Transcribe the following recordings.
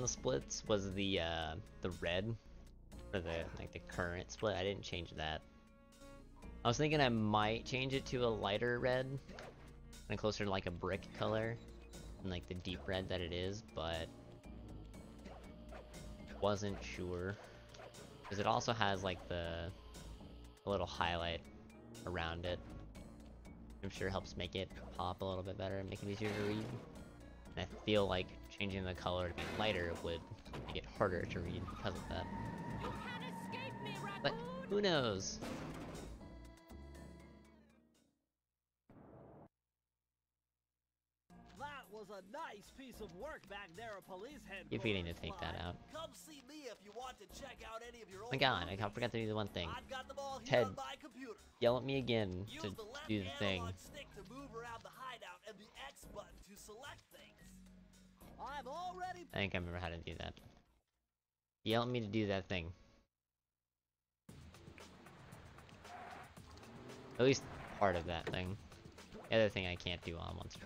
the splits was the red for the current split. I didn't change that. I was thinking I might change it to a lighter red, and closer to like a brick color, than like the deep red that it is, but wasn't sure because it also has like the little highlight around it. I'm sure helps make it pop a little bit better and make it easier to read. And I feel like changing the color to be lighter would make it harder to read because of that. You can't escape me, Raccoon! But who knows? That was a nice piece of work back there at police headquarters. You're forgetting to take that out. Come see me if you want to check out any of your Oh my god, I forgot to do the one thing. I've got them all here Ted, on my computer. yell at me again to Use the left do the thing. analog stick to move around the hideout and the X button to select things. I've already I think I remember how to do that. Yell at me to do that thing. At least part of that thing. The other thing I can't do all at once.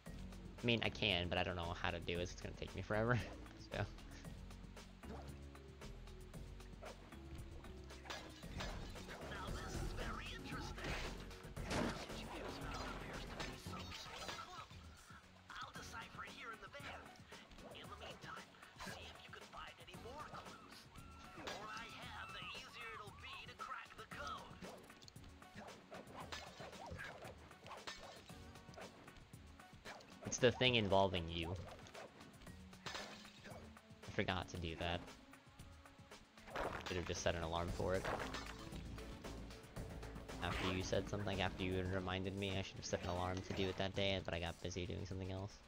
I mean, I can, but I don't know how to do it. It's gonna take me forever. So. Now this is very interesting. The message used now appears to be some sort of clue. I'll decipher it here in the van. In the meantime, see if you can find any more clues. The more I have, the easier it'll be to crack the code. It's the thing involving you. I forgot to do that. Should have just set an alarm for it. After you said something, after you reminded me, I should have set an alarm to do it that day, but I got busy doing something else.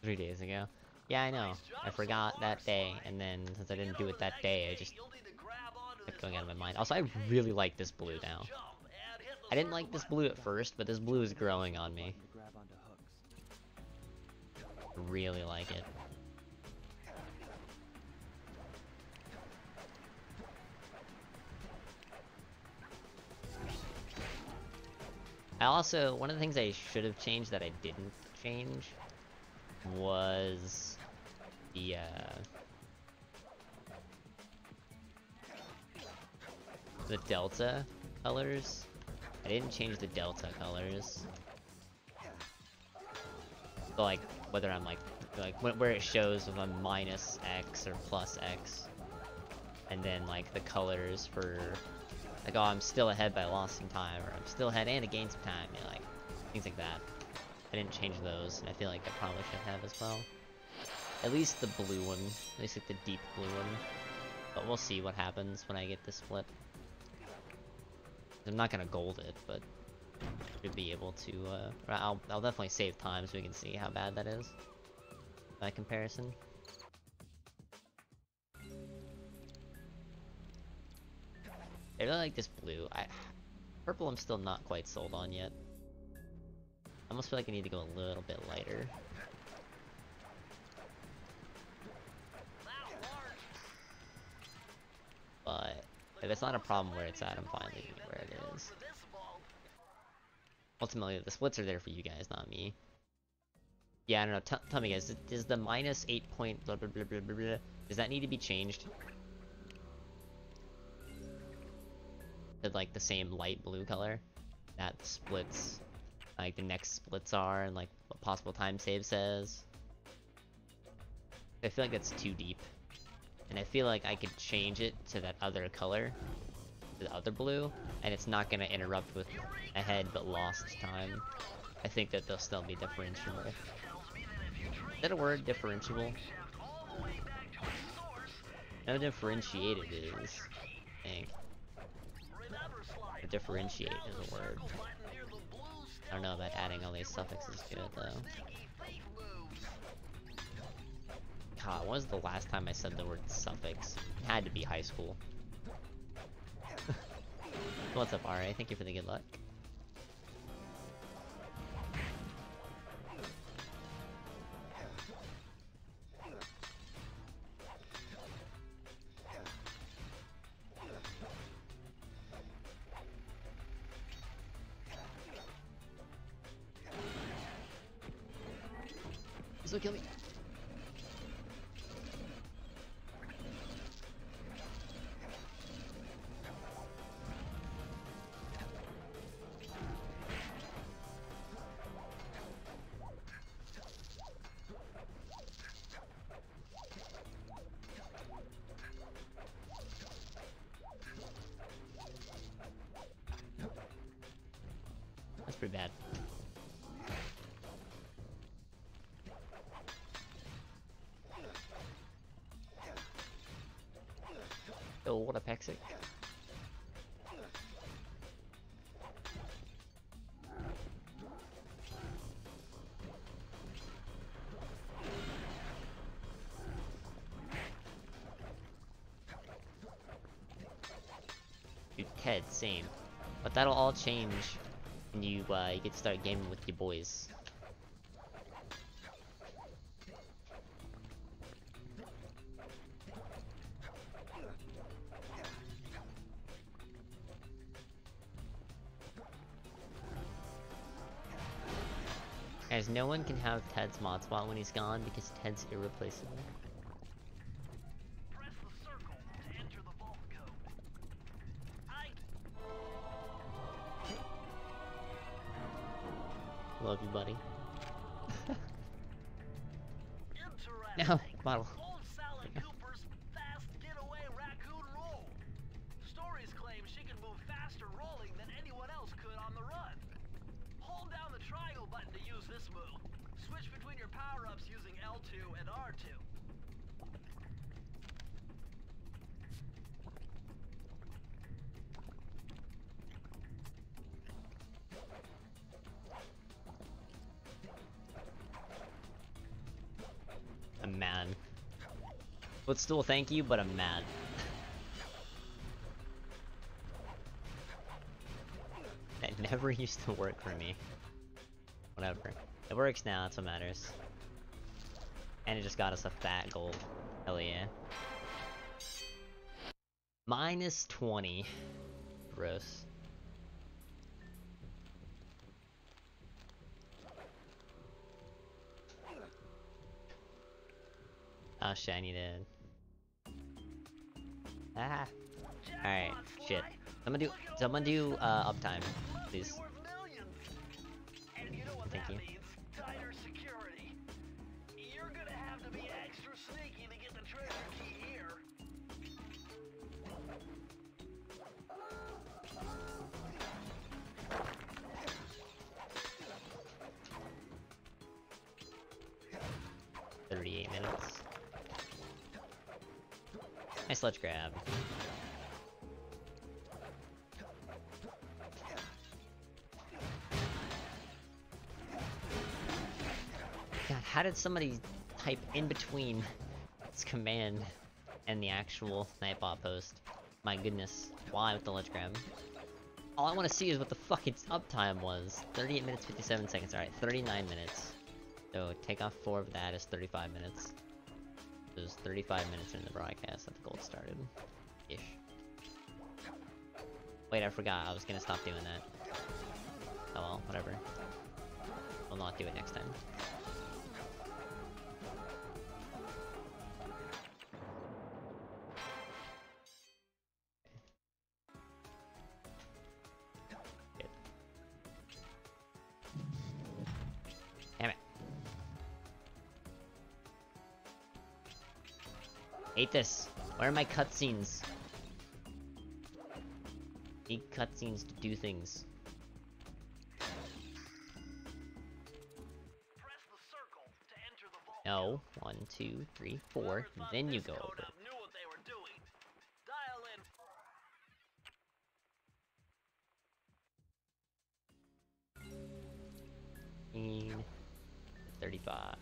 3 days ago. Yeah, I know. I forgot that day, and then since I didn't do it that day, I just kept going out of my mind. Also, I really like this blue now. I didn't like this blue at first, but this blue is growing on me. I really like it. I also, one of the things I should have changed that I didn't change was the delta colors. I didn't change the delta colors. So like, whether I'm like where it shows if I'm minus X or plus X. And then like the colors for like, oh, I'm still ahead but I lost some time, or I'm still ahead and I gained some time, you know, like things like that. I didn't change those, and I feel like I probably should have as well. At least the blue one, at least like the deep blue one. But we'll see what happens when I get this split. I'm not gonna gold it, but to be able to, I'll definitely save time so we can see how bad that is by comparison. I really like this blue. Purple I'm still not quite sold on yet. I almost feel like I need to go a little bit lighter. But if it's not a problem where it's at, I'm fine leaving it where it is. Ultimately, the splits are there for you guys, not me. Yeah, I don't know. Tell me guys, does the minus 8 point blah blah blah blah blah blah, does that need to be changed? To like the same light blue color that splits, like the next splits are, and like what possible time save says. I feel like that's too deep, and I feel like I could change it to that other color, to the other blue, and it's not gonna interrupt with ahead but lost time. I think that they'll still be differentiable. Is that a word, differentiable? No, differentiated is. Dang. Differentiate is a word. I don't know about adding all these suffixes to it though. God, when was the last time I said the word suffix? It had to be high school. What's up, RA? Thank you for the good luck. Please don't kill me. That's pretty bad. Oh, what a pexic. Dude, Ted, same. But that'll all change when you get to start gaming with your boys. Guys, no one can have Ted's mod spot when he's gone because Ted's irreplaceable. Press the circle to enter the vault code. Love you, buddy. Interesting. No, bottle. Old Sally Cooper's fast getaway raccoon roll. Stories claim she can move faster rolling than anyone else could on the run. Hold down the triangle button to use this move. Switch between your power-ups using L2 and R2. I'm mad. But still, thank you, but I'm mad. That never used to work for me. Whatever. It works now, that's what matters. And it just got us a fat gold. Hell yeah. Minus 20. Gross. Oh shit, I need to... Ah! Alright, shit. Someone do, uptime, please. And you know what Thank that you. means? Tighter security. You're gonna have to be extra sneaky to get the treasure key here. $38. Nice ledge grab. God, how did somebody type in between its command and the actual Nightbot post? My goodness, why with the ledge grab? All I want to see is what the fuck its uptime was. 38 minutes, 57 seconds. Alright, 39 minutes. So take off 4 of that is 35 minutes. It was 35 minutes in the broadcast that the gold started. Ish. Wait, I forgot. I was gonna stop doing that. Oh well, whatever. I'll not do it next time. Good. Damn it. Hate this. Where are my cutscenes? Need cutscenes to do things. Press the circle to enter the vault. No. 1, 2, 3, 4. Whoever thought Then you this go code over. up knew what they were doing. Dial in. 35.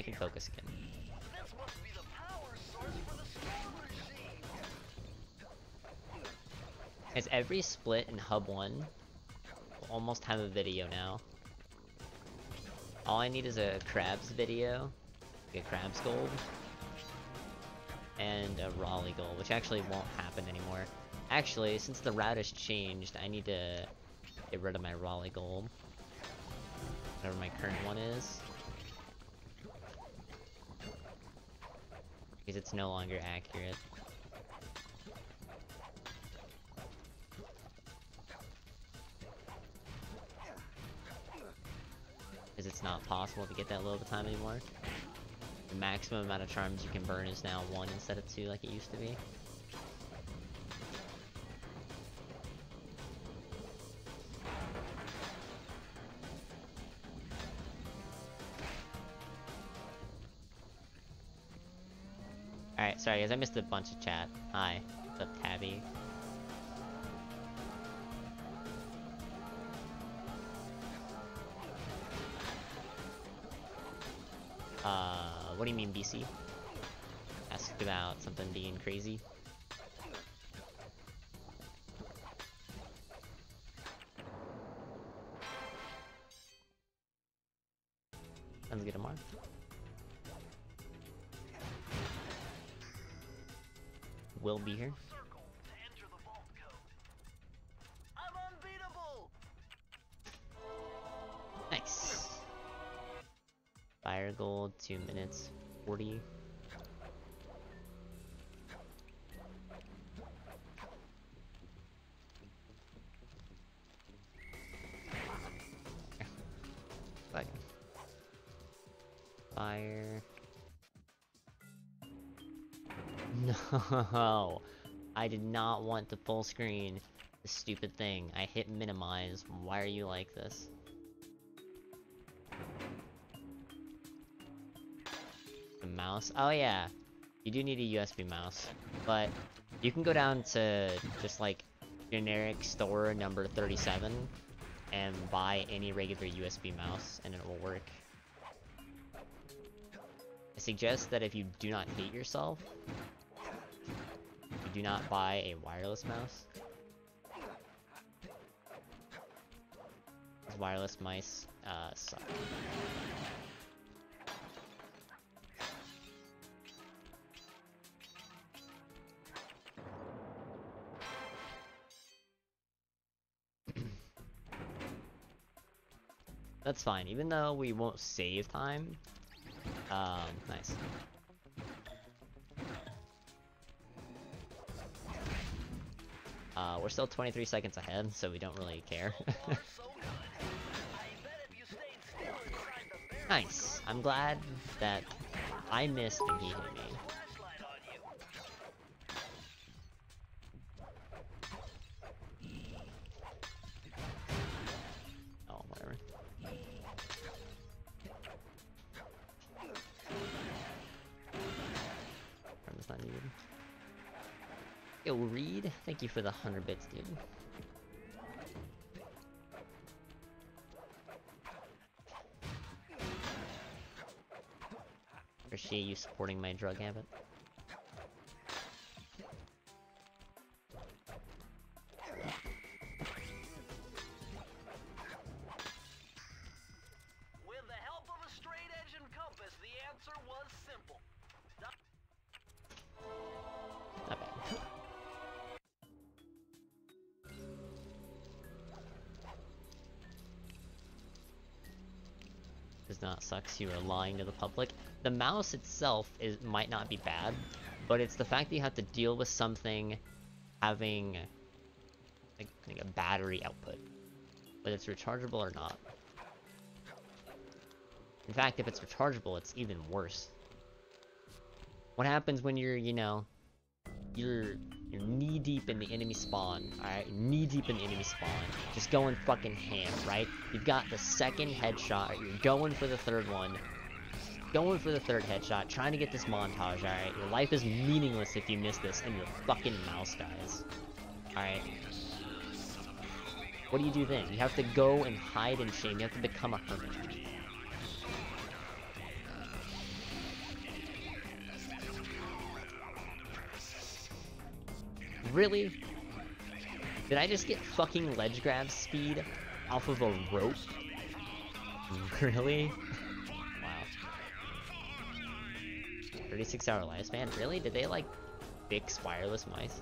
I can focus again. This must be the power source for the storm machine. As every split in Hub 1 will almost have a video now. All I need is a crabs video, like a crabs gold, and a Raleigh gold, which actually won't happen anymore. Actually, since the route has changed, I need to get rid of my Raleigh gold. Whatever my current one is. Because it's no longer accurate. Because it's not possible to get that low of a time anymore. The maximum amount of charms you can burn is now 1 instead of 2 like it used to be. Alright, sorry guys, I missed a bunch of chat. Hi, what's up, Tabby? What do you mean, BC? Asked about something being crazy. Sounds good, Amar. Will be here. Circle to enter the vault code. I'm unbeatable. Nice. Fire gold, 2 minutes 40. Fuck. Fire. No, I did not want to full screen the stupid thing. I hit minimize. Why are you like this? The mouse? Oh yeah, you do need a USB mouse, but you can go down to just like generic store number 37 and buy any regular USB mouse and it will work. I suggest that if you do not hate yourself, you do not buy a wireless mouse. Because wireless mice suck. That's fine, even though we won't save time. Nice. We're still 23 seconds ahead, so we don't really care. Nice. I'm glad that I missed and he hit me. Oh, whatever. Is not needed. Yo, Reed, thank you for the 100 bits, dude. Appreciate you supporting my drug habit. With the help of a straight edge and compass, the answer was simple. Not bad. Does not sucks, you are lying to the public. The mouse itself might not be bad, but it's the fact that you have to deal with something having like a battery output, whether it's rechargeable or not. In fact, if it's rechargeable, it's even worse. What happens when you're, you know, you're knee deep in the enemy spawn, alright? Knee deep in the enemy spawn. Just going fucking ham, right? You've got the second headshot, you're going for the third one. Going for the third headshot, trying to get this montage, alright? Your life is meaningless if you miss this and your fucking mouse dies. Alright? What do you do then? You have to go and hide in shame. You have to become a hermit. really? Did I just get fucking ledge grab speed off of a rope? Really? Wow. 36-hour lifespan? Really? Did they like fix wireless mice?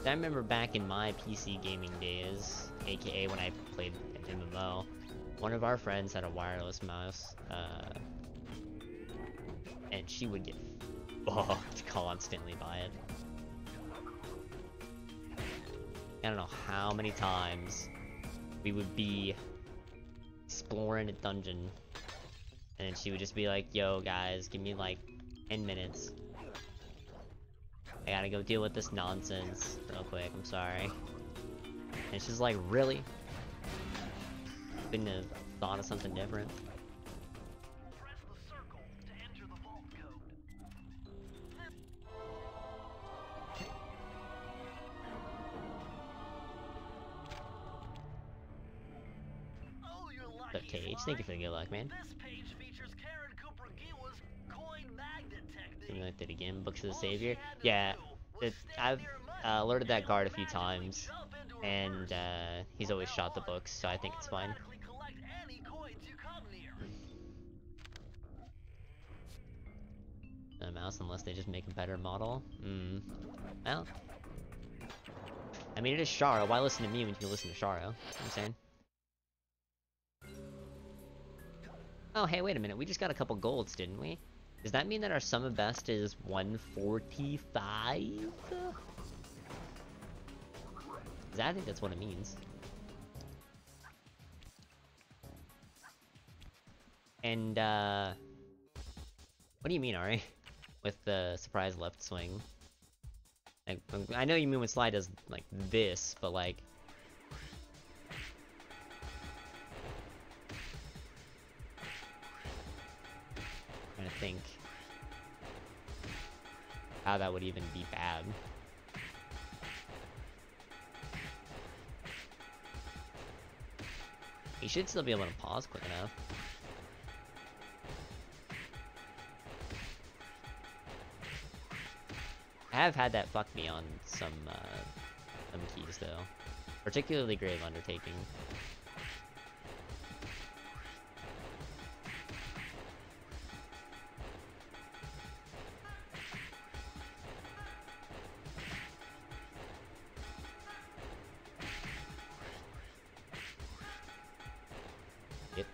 I remember back in my PC gaming days, aka when I played an MMO, one of our friends had a wireless mouse, and she would get fucked constantly by it. I don't know how many times we would be exploring a dungeon, and then she would just be like, yo guys, give me like 10 minutes. I gotta go deal with this nonsense real quick, I'm sorry. And she's like, really? Couldn't have thought of something different. Press the circle to enter the vault code. Oh, you're lucky. Okay, thank you for the good luck, man. This page features Karen Kupragiwa's coin magnet technique. Something like that again. Books of the Savior. Yeah, I've alerted that guard a few times, and he's always shot the books, so I think it's fine. Collect any coins you come near. A mouse, unless they just make a better model. Well, I mean, it is Sharo. Why listen to me when you can listen to Sharo? You know what I'm saying? Oh, hey, wait a minute. We just got a couple golds, didn't we? Does that mean that our sum of best is 145? I think that's what it means. And, what do you mean, Ari? With the surprise left swing? Like, I know you mean when Sly does, like, this, but, like... I'm trying to think how that would even be bad. You should still be able to pause quick enough. I have had that fuck me on some keys though. Particularly Grave Undertaking. Yep.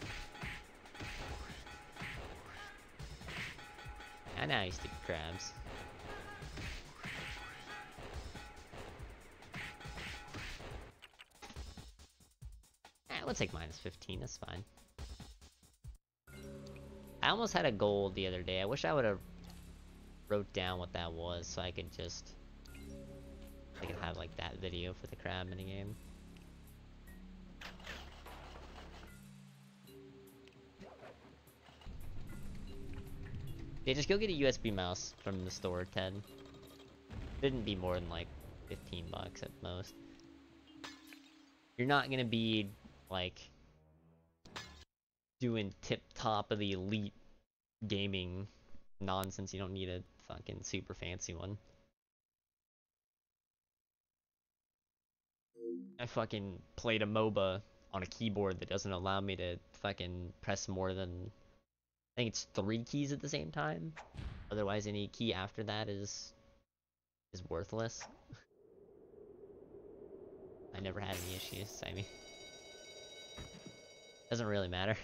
And now you stick crabs. We'll take minus 15, that's fine. I almost had a gold the other day. I wish I would have wrote down what that was so I could just... I could have like that video for the crab minigame. Yeah, just go get a USB mouse from the store, Ted. Didn't be more than like 15 bucks at most. You're not gonna be like doing tip top of the elite gaming nonsense. You don't need a fucking super fancy one. I fucking played a MOBA on a keyboard that doesn't allow me to fucking press more than, I think it's 3 keys at the same time. Otherwise any key after that is worthless. I never had any issues, I mean. Doesn't really matter.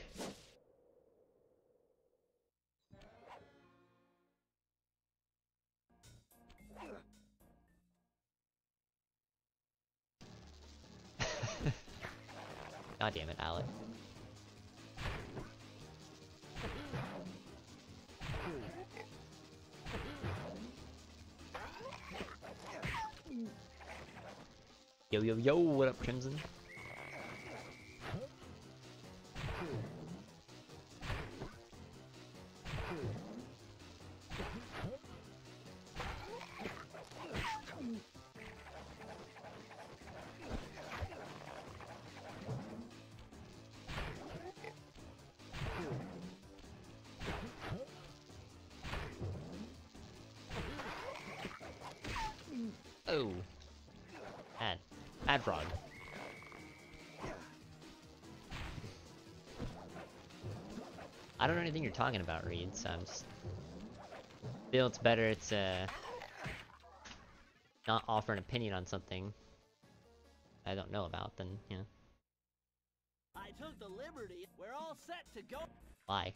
God damn it, Alec. Yo, yo, yo, what up, Crimson? Whoa! Bad. Bad frog. I don't know anything you're talking about, Reed, so I'm just... feel it's better to... not offer an opinion on something I don't know about, then, you know. I took the liberty. We're all set to go. Lie.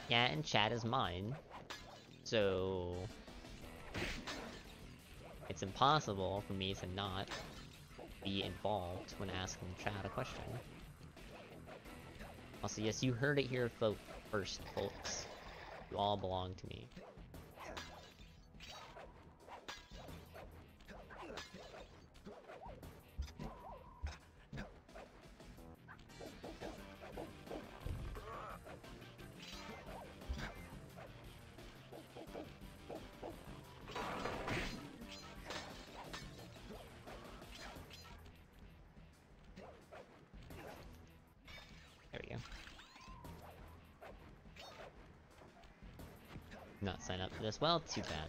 Yeah, and chat is mine. So... it's impossible for me to not be involved when asking chat a question. Also, yes, you heard it here first, folks. You all belong to me. There we go. Not sign up for this. Well, too bad.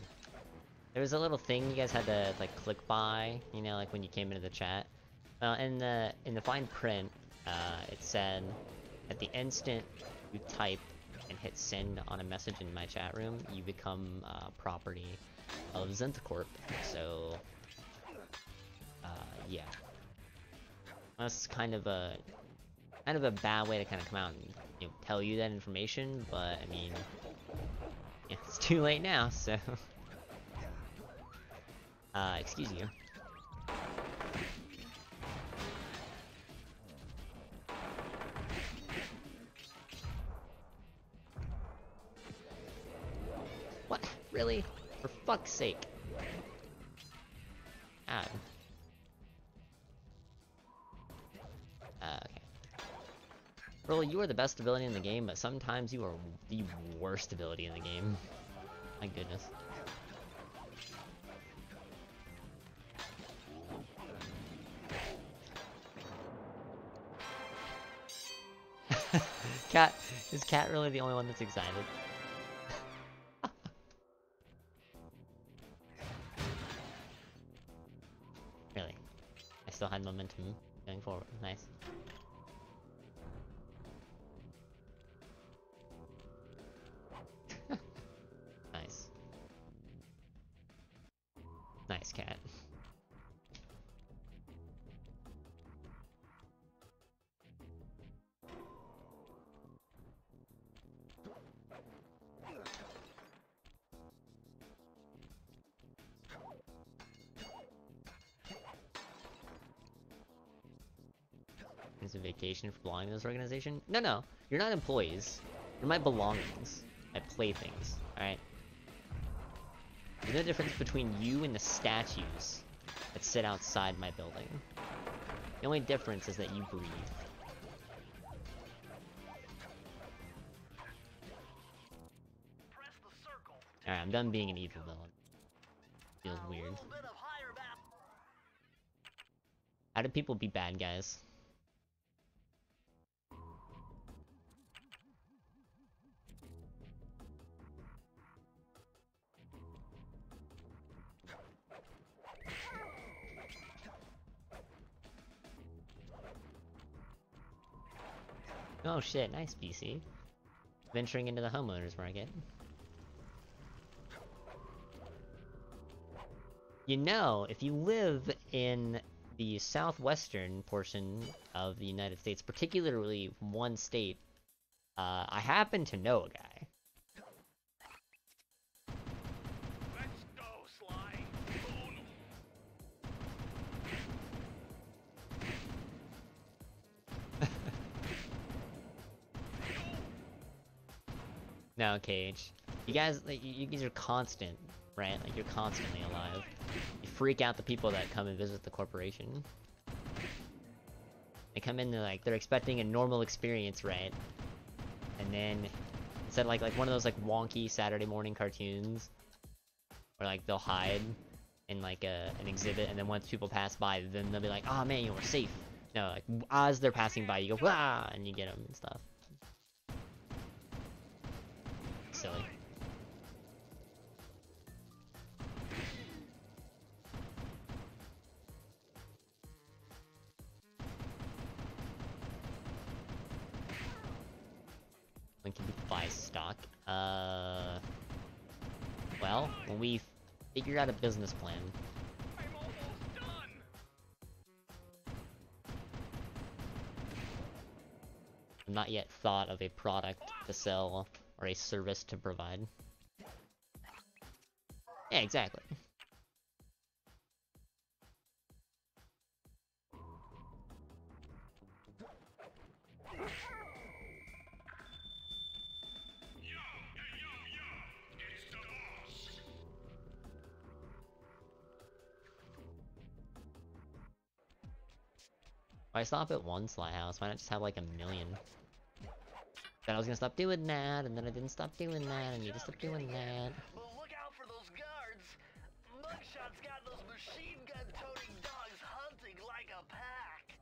There was a little thing you guys had to like click by, you know, like when you came into the chat. In the fine print, it said at the instant you type and hit send on a message in my chat room, you become property of Zentacorp. So, yeah, that's kind of a bad way to kind of come out and, you know, tell you that information, but I mean, yeah, it's too late now, so... excuse you. What? Really? For fuck's sake. God. Okay. Bro, you are the best ability in the game, but sometimes you are the worst ability in the game. My goodness. Cat, is Cat really the only one that's excited? Really? I still had momentum going forward. Nice. Nice. Nice, Cat. Is a vacation for belonging to this organization? No, no. You're not employees. You're my belongings. My playthings. Alright? There's no difference between you and the statues that sit outside my building. The only difference is that you breathe. Alright, I'm done being an evil villain. Feels weird. How do people be bad guys? Oh shit, nice BC. Venturing into the homeowners market. You know, if you live in the southwestern portion of the United States, particularly one state, I happen to know a guy. Let's go, Sly. No, Cage. You guys, like, you guys are constant, right? Like, you're constantly alive. You freak out the people that come and visit the corporation. They come in, they're expecting a normal experience, right? And then, instead of like one of those, like, wonky Saturday morning cartoons, where, like, they'll hide, in like an exhibit, and then once people pass by, then they'll be like, "Oh man, you were safe." No, like as they're passing by, you go "Wah!" and you get them and stuff. Silly. When can we buy stock? Well, when we figure out a business plan. I'm almost done. I've not yet thought of a product to sell or a service to provide. Yeah, exactly. Why stop at one slide house? Why not just have like a million? Then I was gonna stop doing that, and then I didn't stop doing that, and you just stop doing that. But look out for those guards. Mugshot's got those machine gun toting dogs hunting like a pack.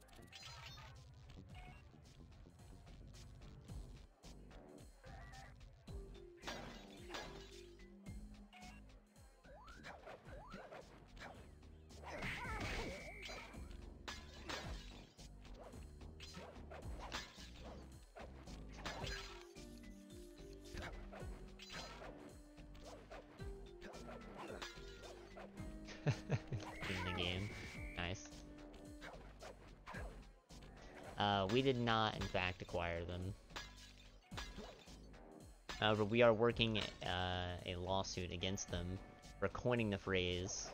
In the game. Nice. We did not, in fact, acquire them. However, we are working a lawsuit against them for coining the phrase,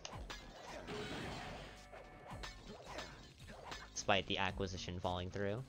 despite the acquisition falling through.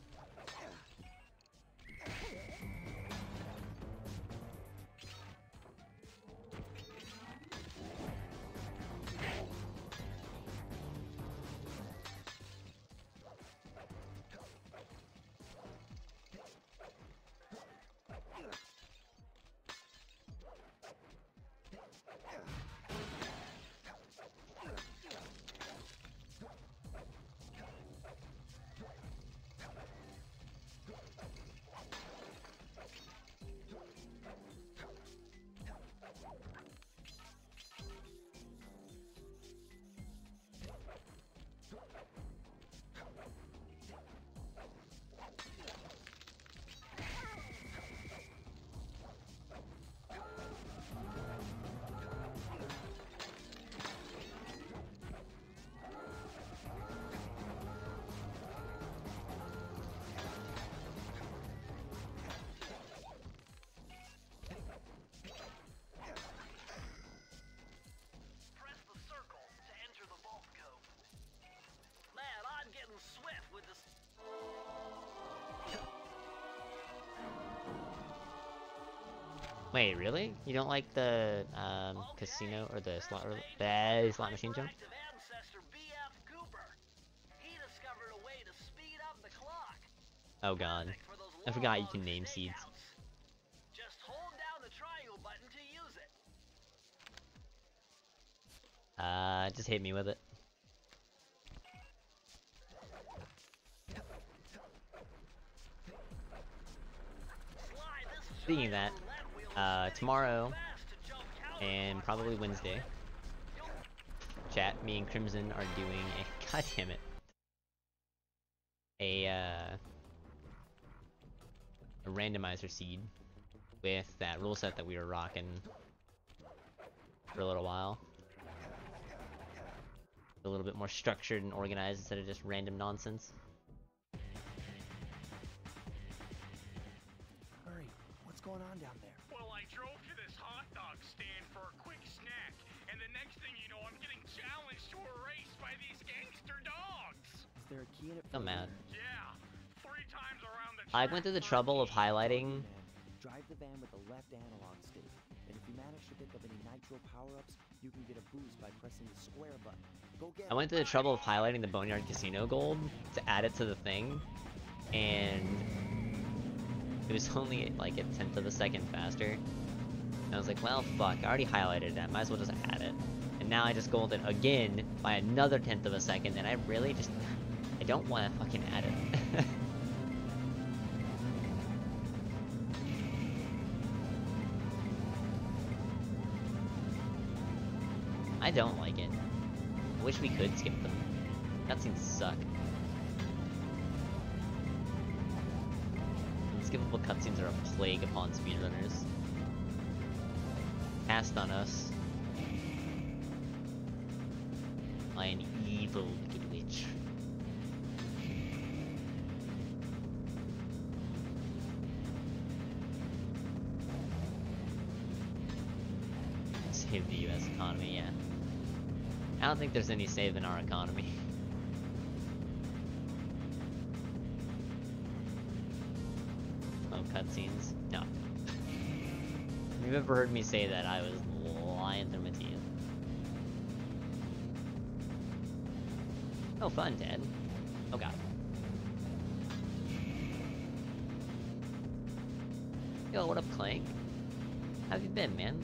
Press the circle to enter the vault cove. Man, I'm getting swift with this. Wait, really? You don't like the casino or the slot machine jump? Active ancestor B.F. Cooper. He discovered a way to speed up the clock. Oh god. Perfect for those I forgot you long can name stakeouts. seeds. Just hold down the triangle button to use it. Just hit me with it. Slide this Speaking of that, giant roulette wheel tomorrow fast to jump counter and probably Wednesday, chat, me and Crimson are doing a god damn it. A randomizer seed with that rule set that we were rocking for a little while. A little bit more structured and organized instead of just random nonsense. Hurry, what's going on down there? Well, I drove to this hot dog stand for a quick snack, and the next thing you know, I'm getting challenged to a race by these gangster dogs. Is there a key in it? So mad. Yeah, 3 times around the I track went through the for trouble of me. highlighting. Drive the van with the left analog stick, and if you manage to pick up any nitro power-ups, you can get a boost by pressing the square button. Go get I went through the trouble of highlighting the Boneyard Casino gold to add it to the thing, and it was only like a tenth of a second faster. And I was like, well, fuck, I already highlighted that, might as well just add it. And and now I just golden again by another 1/10 of a second, and I really just... I don't want to fucking add it. I don't like it. I wish we could skip them. Cutscenes suck. Unskippable cutscenes are a plague upon speedrunners. Cast on us. By an evil wicked witch. Save the US economy, yeah. I don't think there's any save in our economy. Oh, cutscenes? No. If you've ever heard me say that, I was lying through my teeth. Oh, fun, Dad. Oh, God. Yo, what up, Clank? How have you been, man?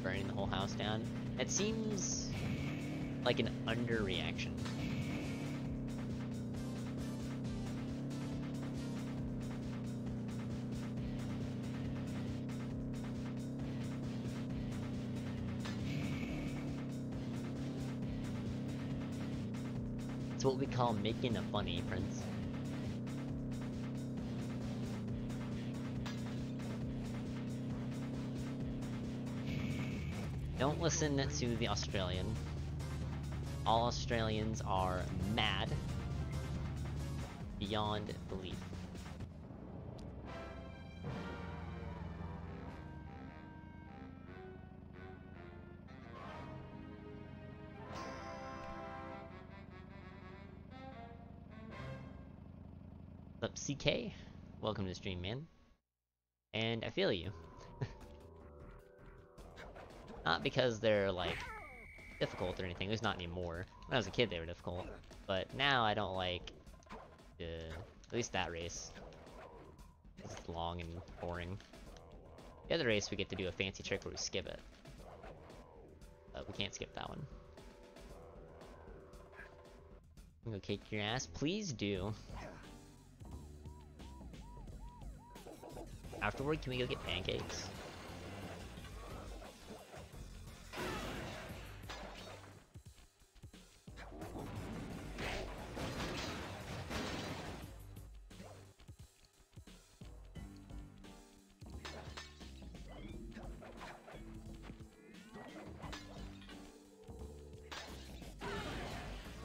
Burning the whole house down. It seems like an underreaction. It's what we call making a funny, Prince. Don't listen to the Australian. All Australians are mad beyond belief. What's up, CK? Welcome to the stream, man. And I feel you. Not because they're, like, difficult or anything, at least not anymore. When I was a kid they were difficult. But now I don't like, at least that race. It's long and boring. The other race we get to do a fancy trick where we skip it. But we can't skip that one. I'm gonna kick your ass. Please do. Afterward, can we go get pancakes?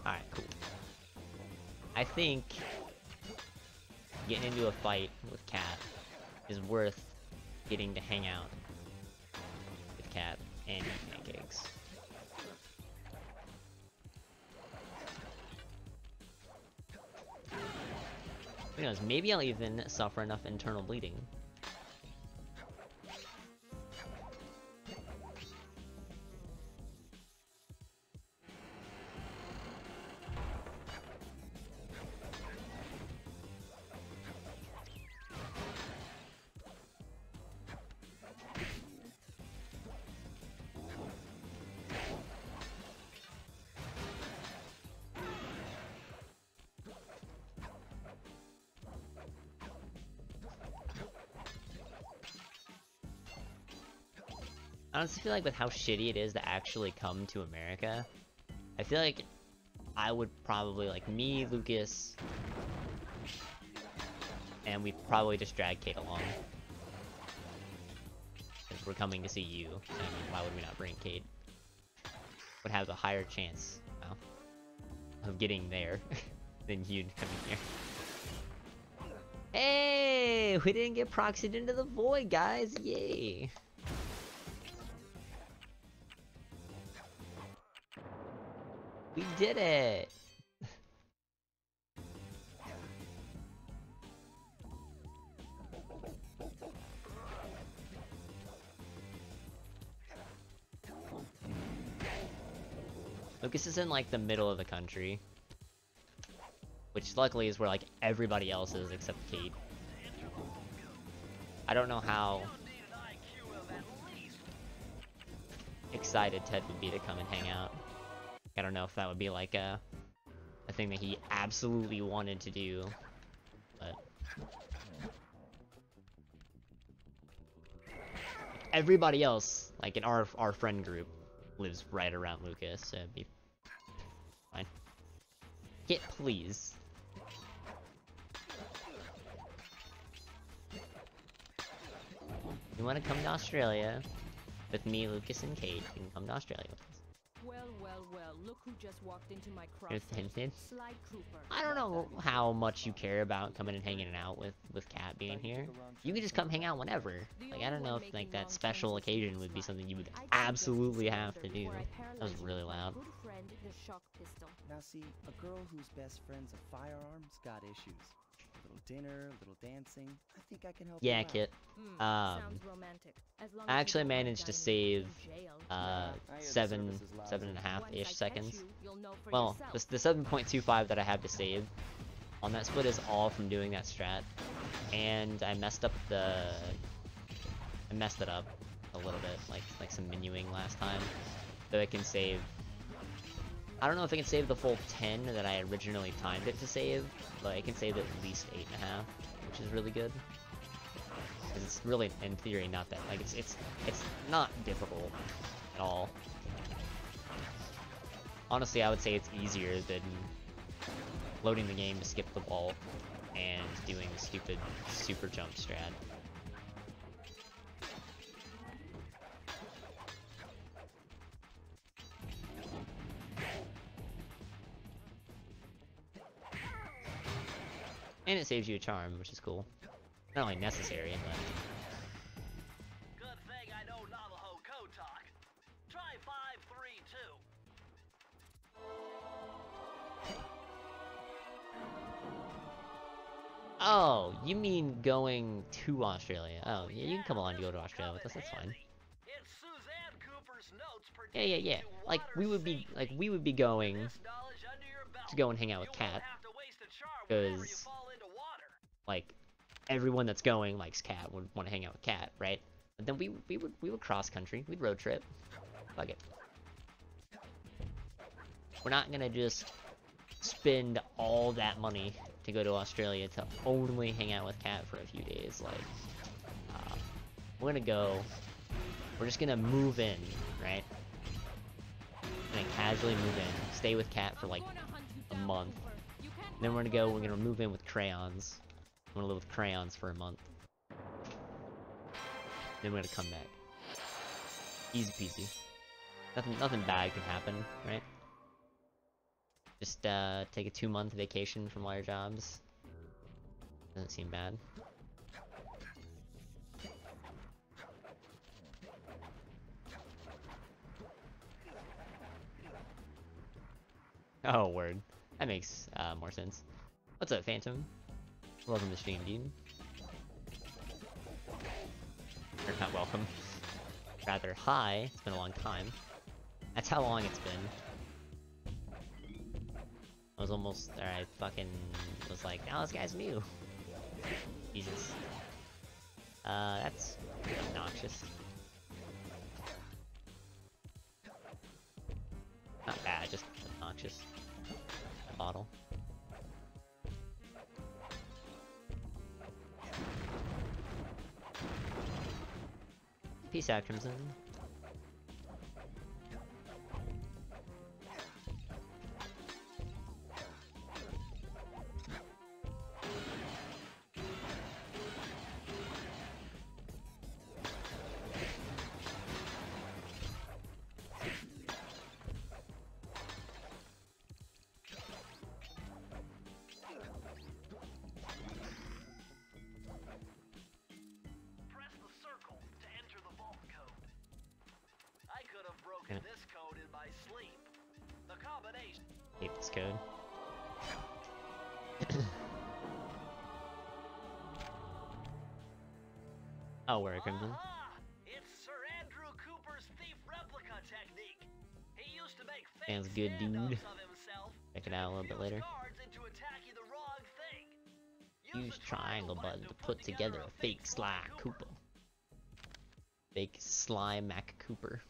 Alright, cool. I think getting into a fight with Cat is worth getting to hang out with Cat and eat pancakes. Who knows, maybe I'll even suffer enough internal bleeding. I honestly feel like with how shitty it is to actually come to America, I feel like I would probably, like, me, Lucas, and we'd probably just drag Kate along. Because we're coming to see you, so I mean, why would we not bring Kate? Would have a higher chance, well, of getting there than you coming here. Hey! We didn't get proxied into the void, guys! Yay! We did it! Lucas is in, like, the middle of the country. Which luckily is where, like, everybody else is except Kate. I don't know how excited Ted would be to come and hang out. I don't know if that would be like a thing that he absolutely wanted to do, but everybody else, like in our friend group, lives right around Lucas, so it'd be fine. Hit, please. You want to come to Australia with me, Lucas, and Kate? You can come to Australia with us. Well, well, well, look who just walked into my Here's crosshair. Tintin. Sly Cooper. I don't know how much you care about coming and hanging out with Kat being here. You can just come hang out whenever. Like, I don't know if like that special occasion would be something you would absolutely have to do. That was really loud. Good friend, the shock pistol. Now see, a girl whose best friend's a firearm's got issues. A little dinner, a little dancing. I think I can help you Yeah, out. Kit. Sounds romantic. As long I as you actually don't managed to die in save jail. I hear the seven service is lousy. and a half Once I ish catch seconds. you, you'll know for Well, yourself. the 7.25 that I have to save on that split is all from doing that strat, and I messed it up a little bit, like some menuing last time, so I can save. I don't know if I can save the full 10 that I originally timed it to save, but I can save at least 8.5, which is really good. 'Cause it's really, in theory, not that like it's not difficult at all. Honestly, I would say it's easier than loading the game to skip the wall and doing the stupid super jump strat. And it saves you a charm, which is cool. Not only necessary, but Good thing I know Navajo code talk. Try 532. oh, you mean going to Australia? Oh, yeah, you can come along to go to Australia with us. That's fine. It's Suzanne Cooper's notes Yeah, yeah, yeah. Like we would be going to go and hang out with Kat, because like everyone that's going likes Kat, would want to hang out with Kat, right? But then we would cross country, we'd road trip. Fuck it. We're not gonna just spend all that money to go to Australia to only hang out with Kat for a few days. Like, we're gonna go. We're just gonna move in, right? Gonna casually move in, stay with Kat for like a month. Then we're gonna move in with crayons. I'm gonna live with crayons for a month. Then we're gonna come back. Easy peasy. Nothing bad can happen, right? Just take a 2-month vacation from all your jobs. Doesn't seem bad. Oh, word. That makes more sense. What's up, Phantom? Welcome to the stream, dude. Or not welcome. Rather, hi. It's been a long time. That's how long it's been. I was almost there. I fucking was like, now this guy's new. Jesus. That's obnoxious. Not bad, just obnoxious. A bottle. Peace out, Crimson. Press the circle to enter the vault code. I could have broken Yeah. this code in my sleep. The combination. Hate this code. Oh, where Crimson? Aha! It's Sir Andrew Cooper's thief replica technique. He used to make fake Sounds good, dude. stand-ups of himself Check it out a little bit confuse later. guards into attacking the wrong thing. Use triangle button to put together a fake Sly Cooper. Fake Sly Mac Cooper.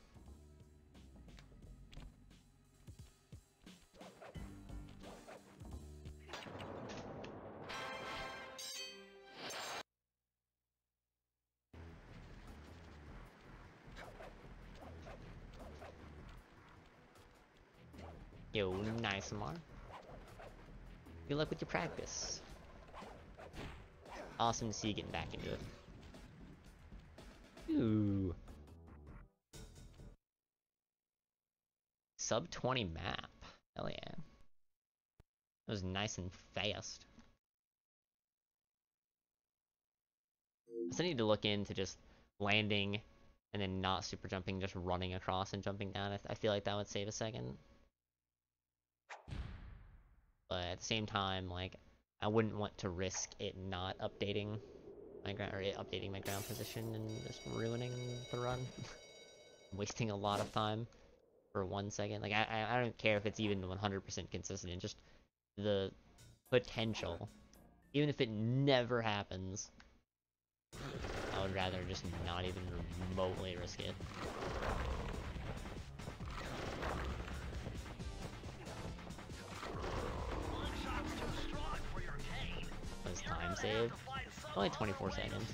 Yo, nice, Mar. Good luck with your practice. Awesome to see you getting back into it. Ooh. Sub 20 map. Hell yeah. That was nice and fast. I still need to look into just landing and then not super jumping, just running across and jumping down. I feel like that would save a second. But at the same time, like, I wouldn't want to risk it not updating my ground, or it updating my ground position and just ruining the run. Wasting a lot of time for 1 second. Like, I don't care if it's even 100% consistent, just the potential. Even if it never happens, I would rather just not even remotely risk it. Was time save? Only 24 seconds.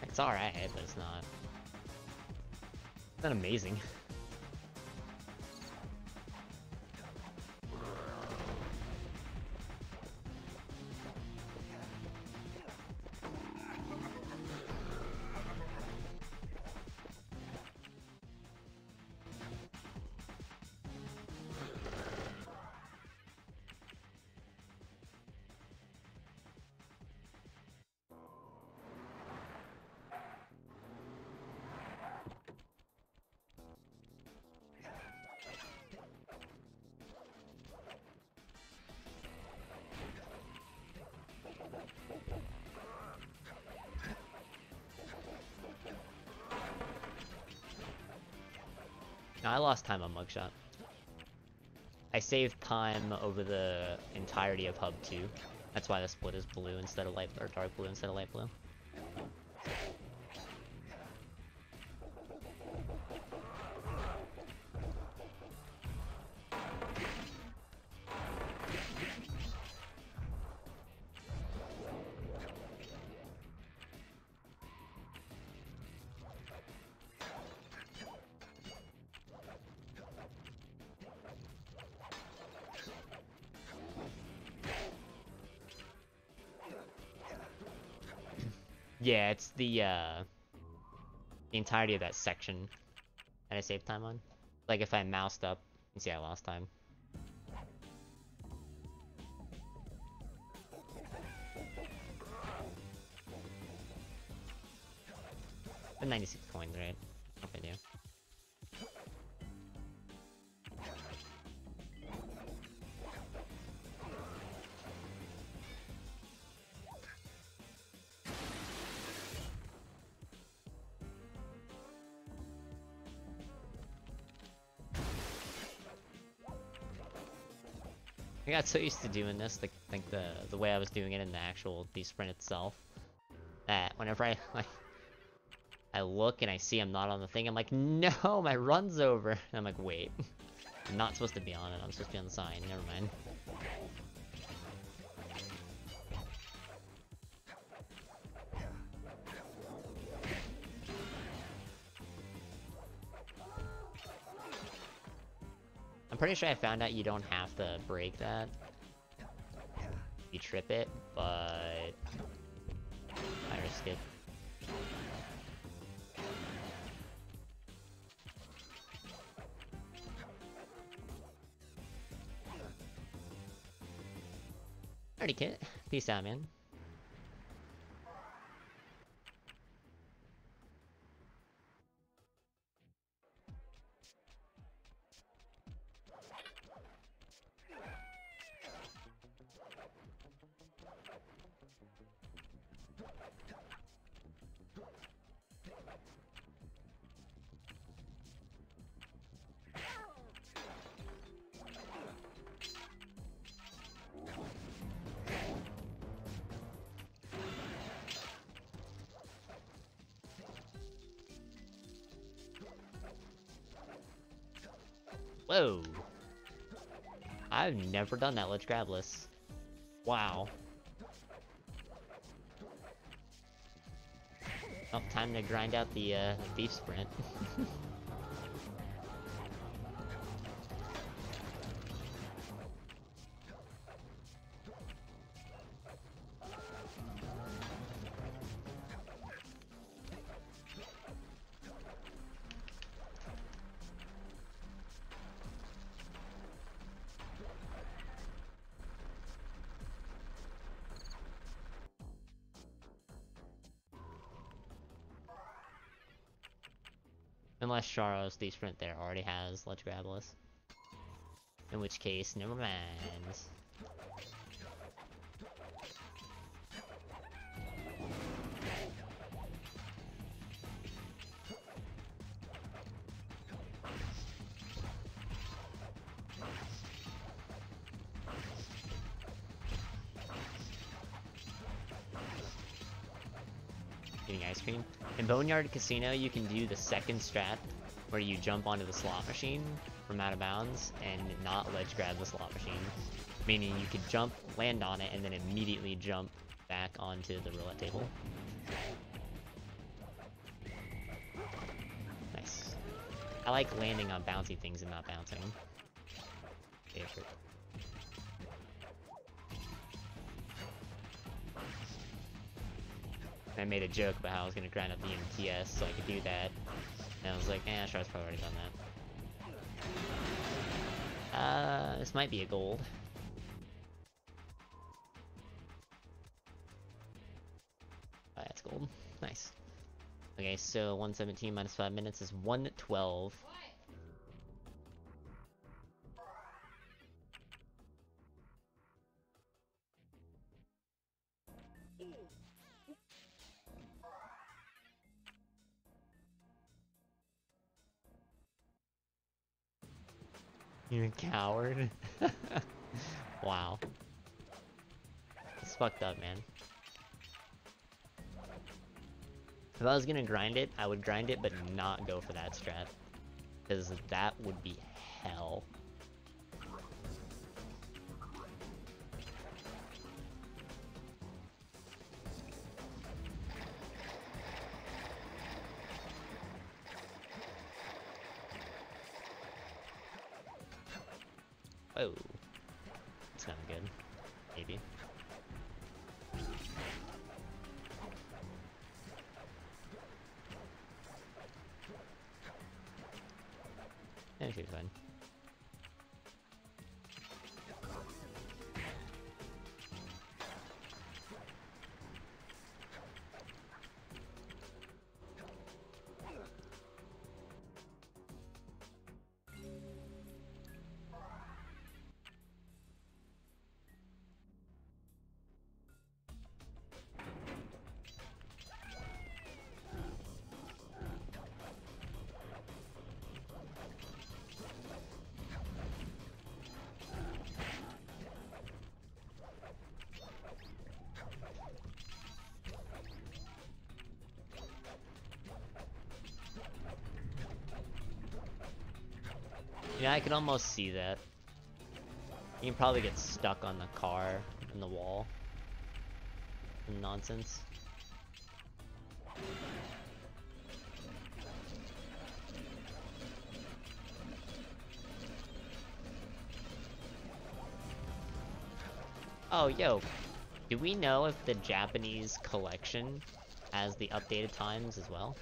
It's alright, but it's not amazing. No, I lost time on Mugshot. I saved time over the entirety of Hub 2. That's why the split is blue instead of light, or dark blue instead of light blue. Yeah, it's the entirety of that section that I saved time on. Like if I moused up, you can see I lost time. But 96 coins, right? What can I do? I got so used to doing this, like the way I was doing it in the actual sprint itself, that whenever I look and I see I'm not on the thing, I'm like, no, my run's over. And I'm like, wait, I'm not supposed to be on it. I'm supposed to be on the sign. Never mind. I'm pretty sure I found out you don't have to break that. You trip it, but I risk it. Alrighty, Kit. Peace out, man. Whoa! I've never done that ledge grabless. Wow. Oh, time to grind out the thief sprint. Unless Charo's Thief Sprint there already has Ledge Grabless. In which case, never mind. Eating ice cream. In Boneyard Casino, you can do the second strat, where you jump onto the slot machine from out of bounds and not ledge grab the slot machine. Meaning you could jump, land on it, and then immediately jump back onto the roulette table. Nice. I like landing on bouncy things and not bouncing. Favorite. I made a joke about how I was gonna grind up the MTS so I could do that. And I was like, eh, Char's probably already done that. This might be a gold. Oh, that's gold. Nice. Okay, so 117 minus 5 minutes is 112. You're a coward? Wow. It's fucked up, man. If I was gonna grind it, I would grind it, but not go for that strat. Because that would be hell. Oh, it's not good. Maybe. That should be fine. Yeah, I can almost see that. You can probably get stuck on the car and the wall. Nonsense. Oh, yo. Do we know if the Japanese collection has the updated times as well?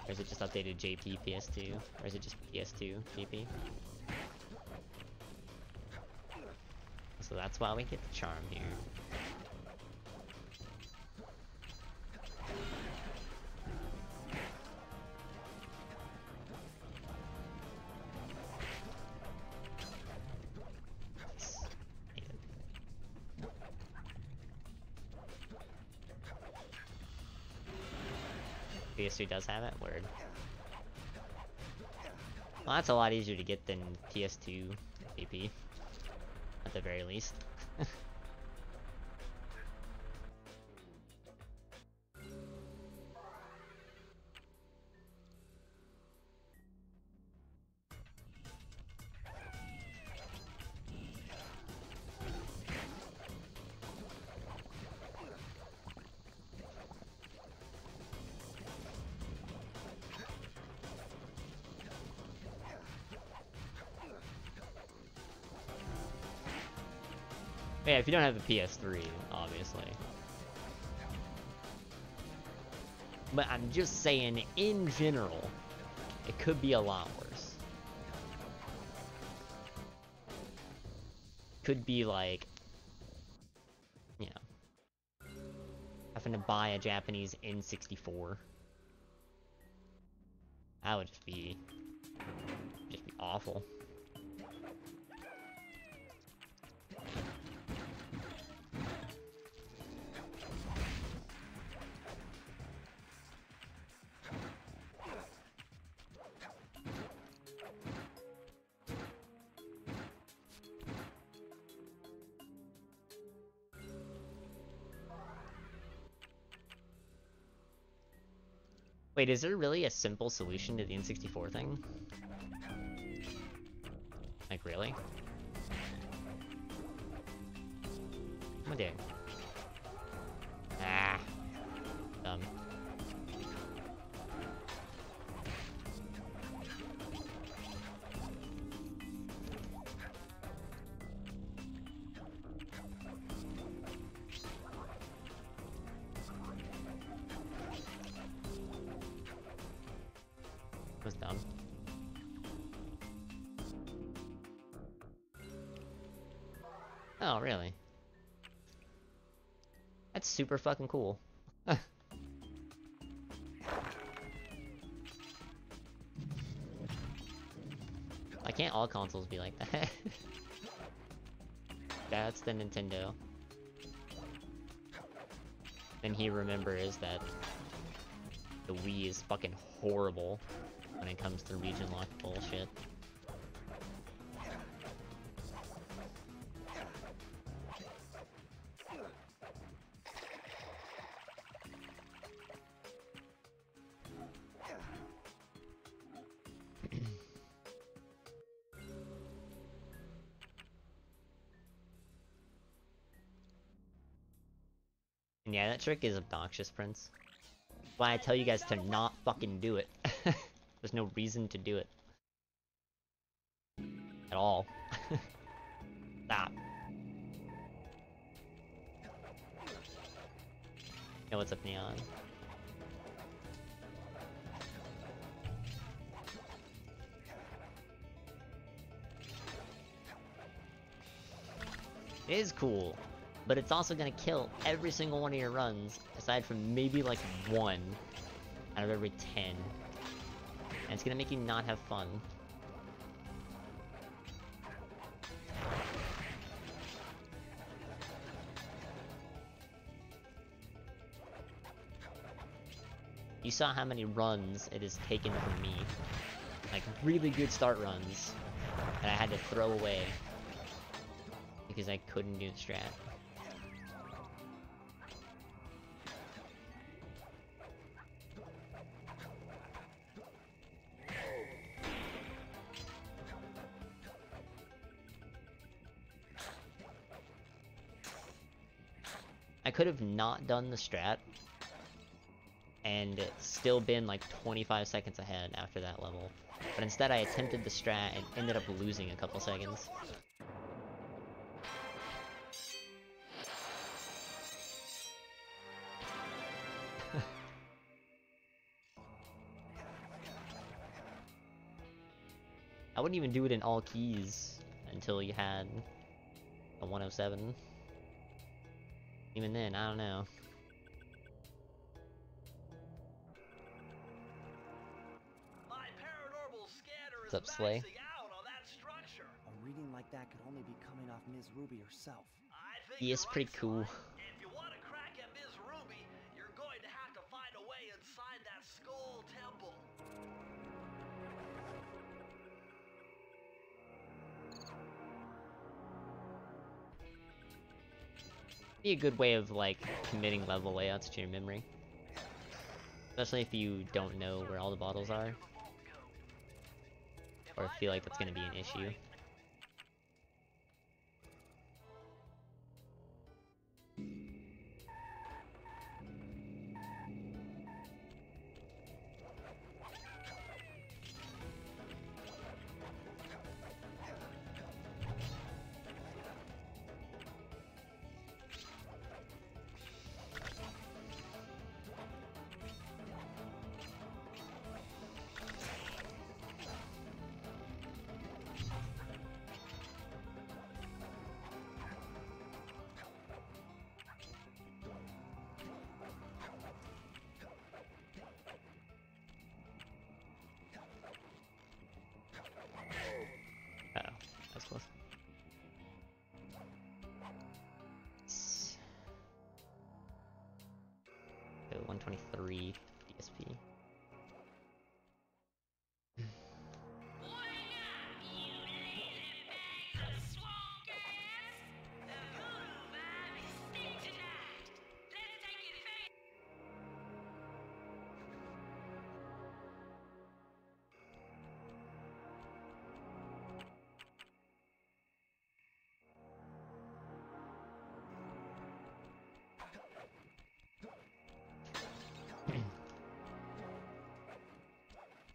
Or is it just updated JP PS2? Or is it just PS2 JP? So that's why we get the charm here. PS2 does have it? Word. Well, that's a lot easier to get than PS2 AP. At the very least. Yeah, if you don't have the PS3, obviously. But I'm just saying, in general, it could be a lot worse. Could be like, you know, having to buy a Japanese N64. That would just be awful. Wait, is there really a simple solution to the N64 thing? Like, really? Oh dear. Ah. Dumb. Was dumb. Oh, really? That's super fucking cool. Why can't all consoles be like that? That's the Nintendo. Then he remembers that the Wii is fucking horrible when it comes to region lock bullshit. And yeah, that trick is obnoxious, Prince. Why I tell you guys to not fucking do it. There's no reason to do it. At all. Stop. Yo, what's up, Neon? It is cool, but it's also gonna kill every single one of your runs, aside from maybe like 1 out of every 10. And it's gonna make you not have fun. You saw how many runs it has taken from me. Like, really good start runs that I had to throw away because I couldn't do the strat. I could have not done the strat and still been like 25 seconds ahead after that level. But instead I attempted the strat and ended up losing a couple seconds. I wouldn't even do it in all keys until you had a 107. Even then, I don't know. My paranormal scanner is What's up, Slay? maxing out on that structure. A reading like that could only be coming off Ms. Ruby herself. I think He is you're pretty right, cool. Sly. If you want to crack at Ms. Ruby, you're going to have to find a way inside that skull temple. Be a good way of like committing level layouts to your memory, especially if you don't know where all the bottles are, or feel like that's gonna be an issue.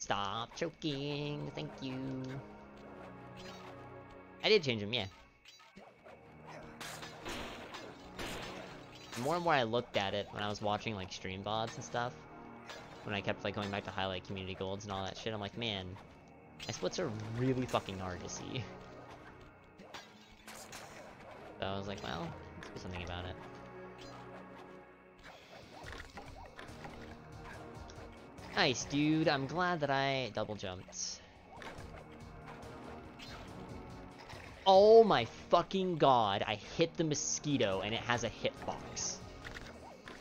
Stop choking. Thank you. I did change him, yeah. The more and more I looked at it when I was watching like stream VODs and stuff, when I kept like going back to highlight community golds and all that shit, I'm like, man, my splits are really fucking hard to see. So I was like, well, let's do something about it. Nice, dude. I'm glad that I double jumped. Oh my fucking god, I hit the mosquito and it has a hitbox.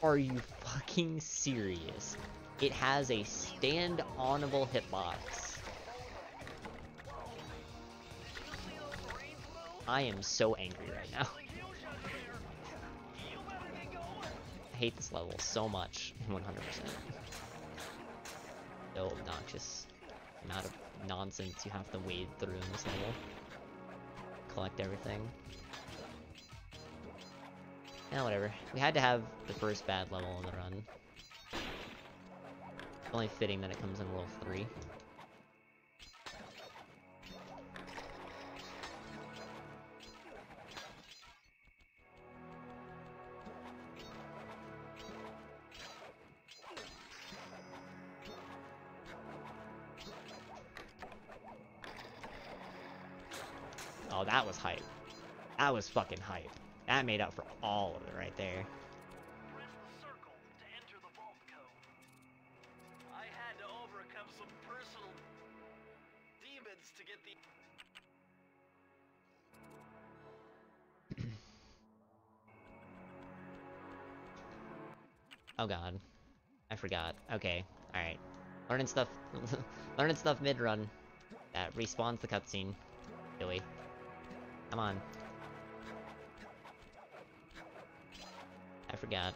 Are you fucking serious? It has a stand-onable hitbox. I am so angry right now. I hate this level so much, 100%. So obnoxious amount of nonsense you have to wade through in this level. Collect everything. Yeah, whatever. We had to have the first bad level of the run. It's only fitting that it comes in World 3. Oh, that was hype. That was fucking hype. That made up for all of it right there. Press the circle to enter the vault code. I had to overcome some personal demons to get the... Oh god. I forgot. Okay. Alright. Learning stuff learning stuff mid-run. That respawns the cutscene. Really. Come on. I forgot.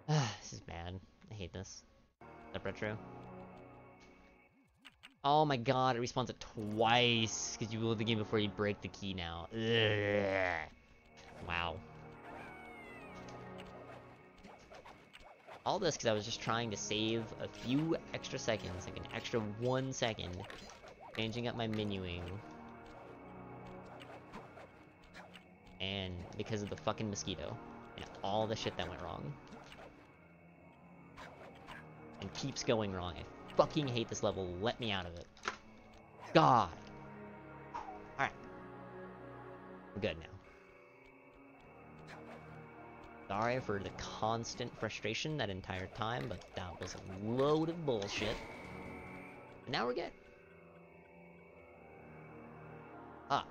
This is bad. I hate this. That retro. Oh my god, it respawns it twice, because you will the game before you break the key now. Ugh. Wow. All this because I was just trying to save a few extra seconds, like an extra 1 second, changing up my menuing. And because of the fucking mosquito, and all the shit that went wrong. And keeps going wrong. I fucking hate this level. Let me out of it. God. Alright. We're good now. Sorry for the constant frustration that entire time, but that was a load of bullshit. And now we're good. Fuck.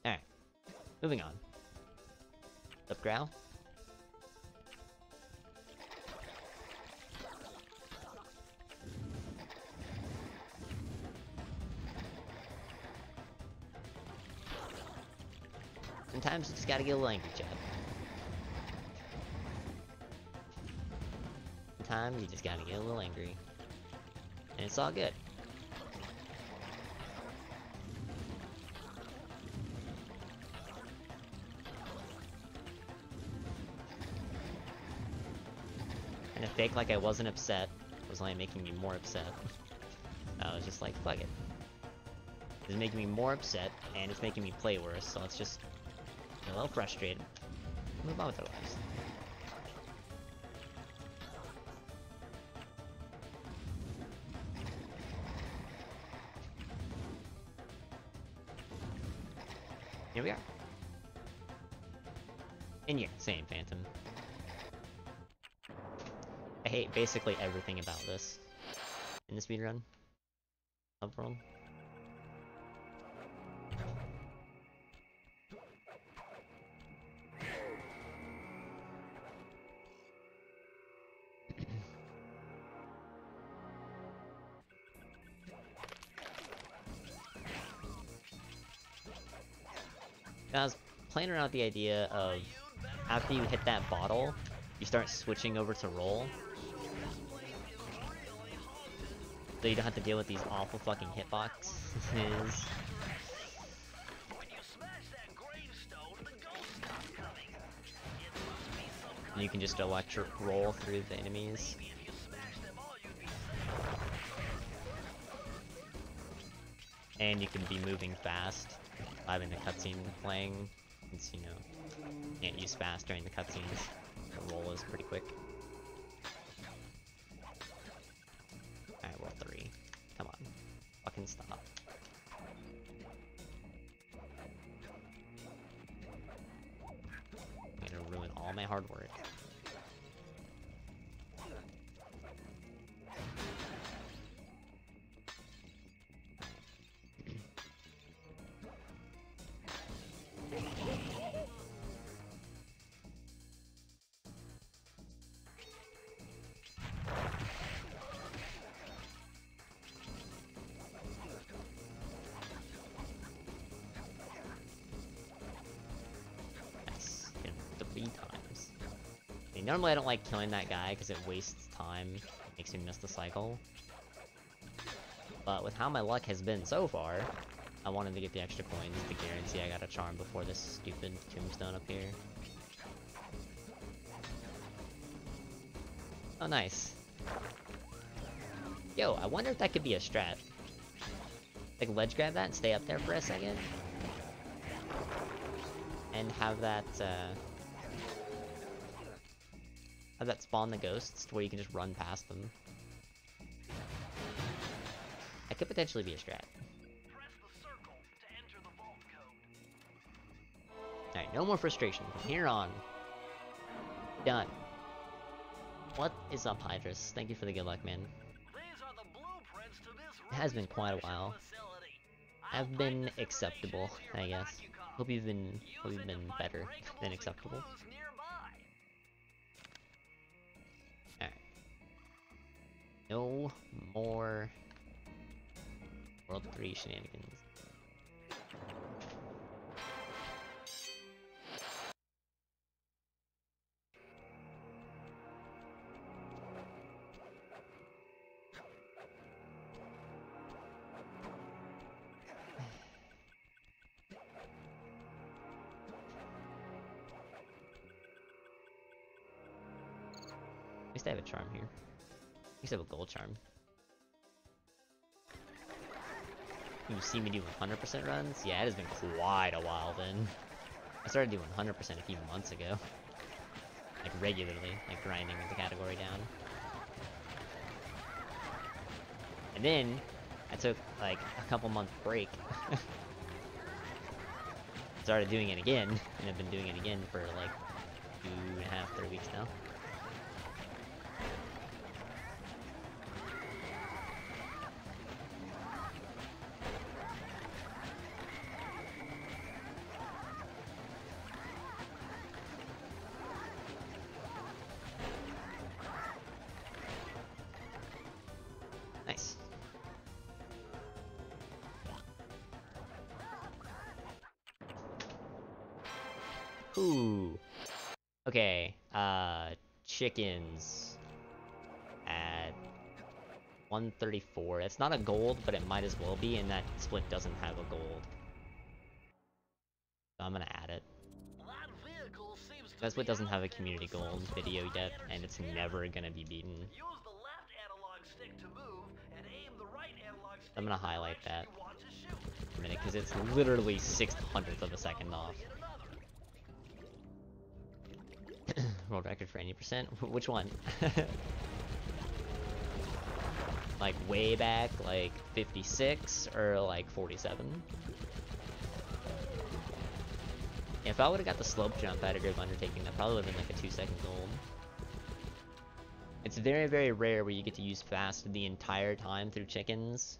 Alright. Moving on. Up, Growl? Sometimes you just gotta get a little angry, Chad. Sometimes you just gotta get a little angry. And it's all good. And to fake like I wasn't upset was only making me more upset. I was just like, fuck it. It's making me more upset, and it's making me play worse, so let's just a little frustrated. Move on with our lives. Here we are. And yeah, same Phantom. I hate basically everything about this in the speedrun. Overall. I was playing around with the idea of after you hit that bottle, you start switching over to roll. So you don't have to deal with these awful fucking hitboxes. When you smash that gravestone, the ghosts stop coming. It must be some kind And you can just electric roll through the enemies. if you smash them all, you'd be And you can be moving fast, having the cutscene playing, since, you know, you can't use fast during the cutscenes. The roll is pretty quick. Alright, roll 3. Come on. Fucking stop. I'm gonna ruin all my hard work. Nice. Hit him 3 times. I mean, normally I don't like killing that guy because it wastes time. It makes me miss the cycle. But with how my luck has been so far, I wanted to get the extra coins to guarantee I got a charm before this stupid tombstone up here. Oh, nice. Yo, I wonder if that could be a strat. Like, ledge grab that and stay up there for a second. And have that spawn the ghosts to where you can just run past them. That could potentially be a strat. Press the circle to enter the vault code. Alright, no more frustration. From here on. Done. What is up, Hydrus? Thank you for the good luck, man. These are the blueprints to this It has been quite a while. facility. I've been acceptable, I guess. Hope you've been better than acceptable. Alright. No more World 3 shenanigans. At least I have a charm here. At least I have a gold charm. You see me do 100% runs? Yeah, it has been quite a while then. I started doing 100% a few months ago. Like regularly, like grinding the category down. And then, I took like a couple month break. Started doing it again, and I've been doing it again for like 2.5, 3 weeks now. Nice. Ooh. Okay, chickens at 134. It's not a gold, but it might as well be, and that split doesn't have a gold. So I'm gonna add it. That vehicle seems to That split be doesn't have a outfitted community with some gold sort of video yet, high and it's energy never camera. gonna be beaten. Use the left analog stick to move and aim the right analog stick I'm gonna in the highlight direction that you want to shoot. for a minute, because it's literally 6/100th of a second off. Hit another. World record for 80%? Which one? Like way back, like 56 or like 47? If I would've got the slope jump out of Grave Undertaking, that probably would've been like a 2-second gold. It's very, very rare where you get to use fast the entire time through chickens.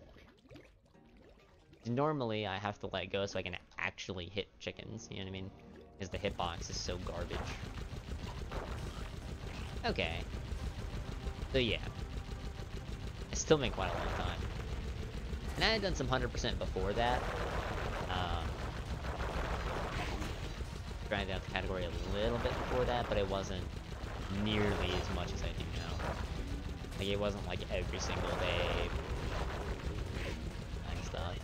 Normally, I have to let go so I can actually hit chickens, you know what I mean? Because the hitbox is so garbage. Okay. So yeah. It's still been quite a long time. And I had done some 100% before that. Grinded out the category a little bit before that, but it wasn't nearly as much as I do now. Like, it wasn't like every single day and stuff.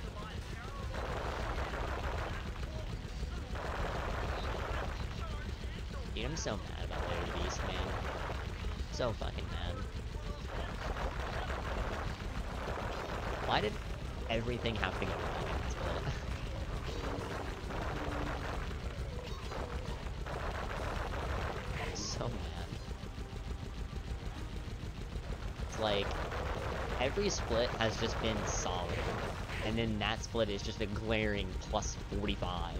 Dude, I'm so mad about Thievius, man. So fucking mad. Why did everything have to go wrong in this split? So mad. It's like, every split has just been solid, and then that split is just a glaring plus 45.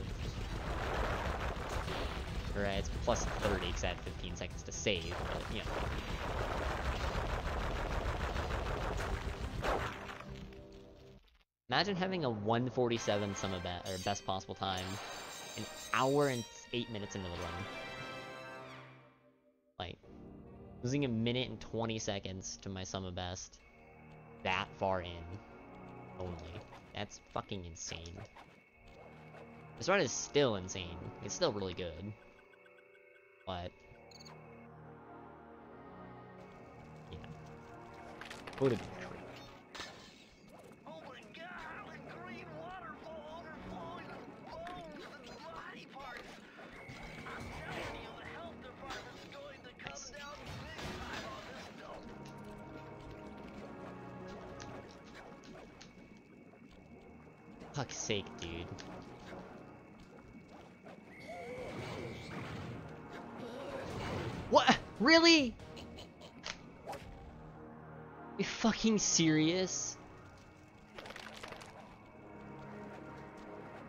Right, it's plus 30 because I had 15 seconds to save, but, you know. Imagine having a 147 sum of or best possible time, an hour and 8 minutes into the run. Like, losing a minute and 20 seconds to my sum of best that far in only. That's fucking insane. This run is still insane. It's still really good. But yeah. Would have been a treat. Oh my god, the green waterfall overflowing with bones and body parts. I'm telling you, the health department's going to come Nice. down big time on this note. Fuck's sake, dude. What? Really? You fucking serious?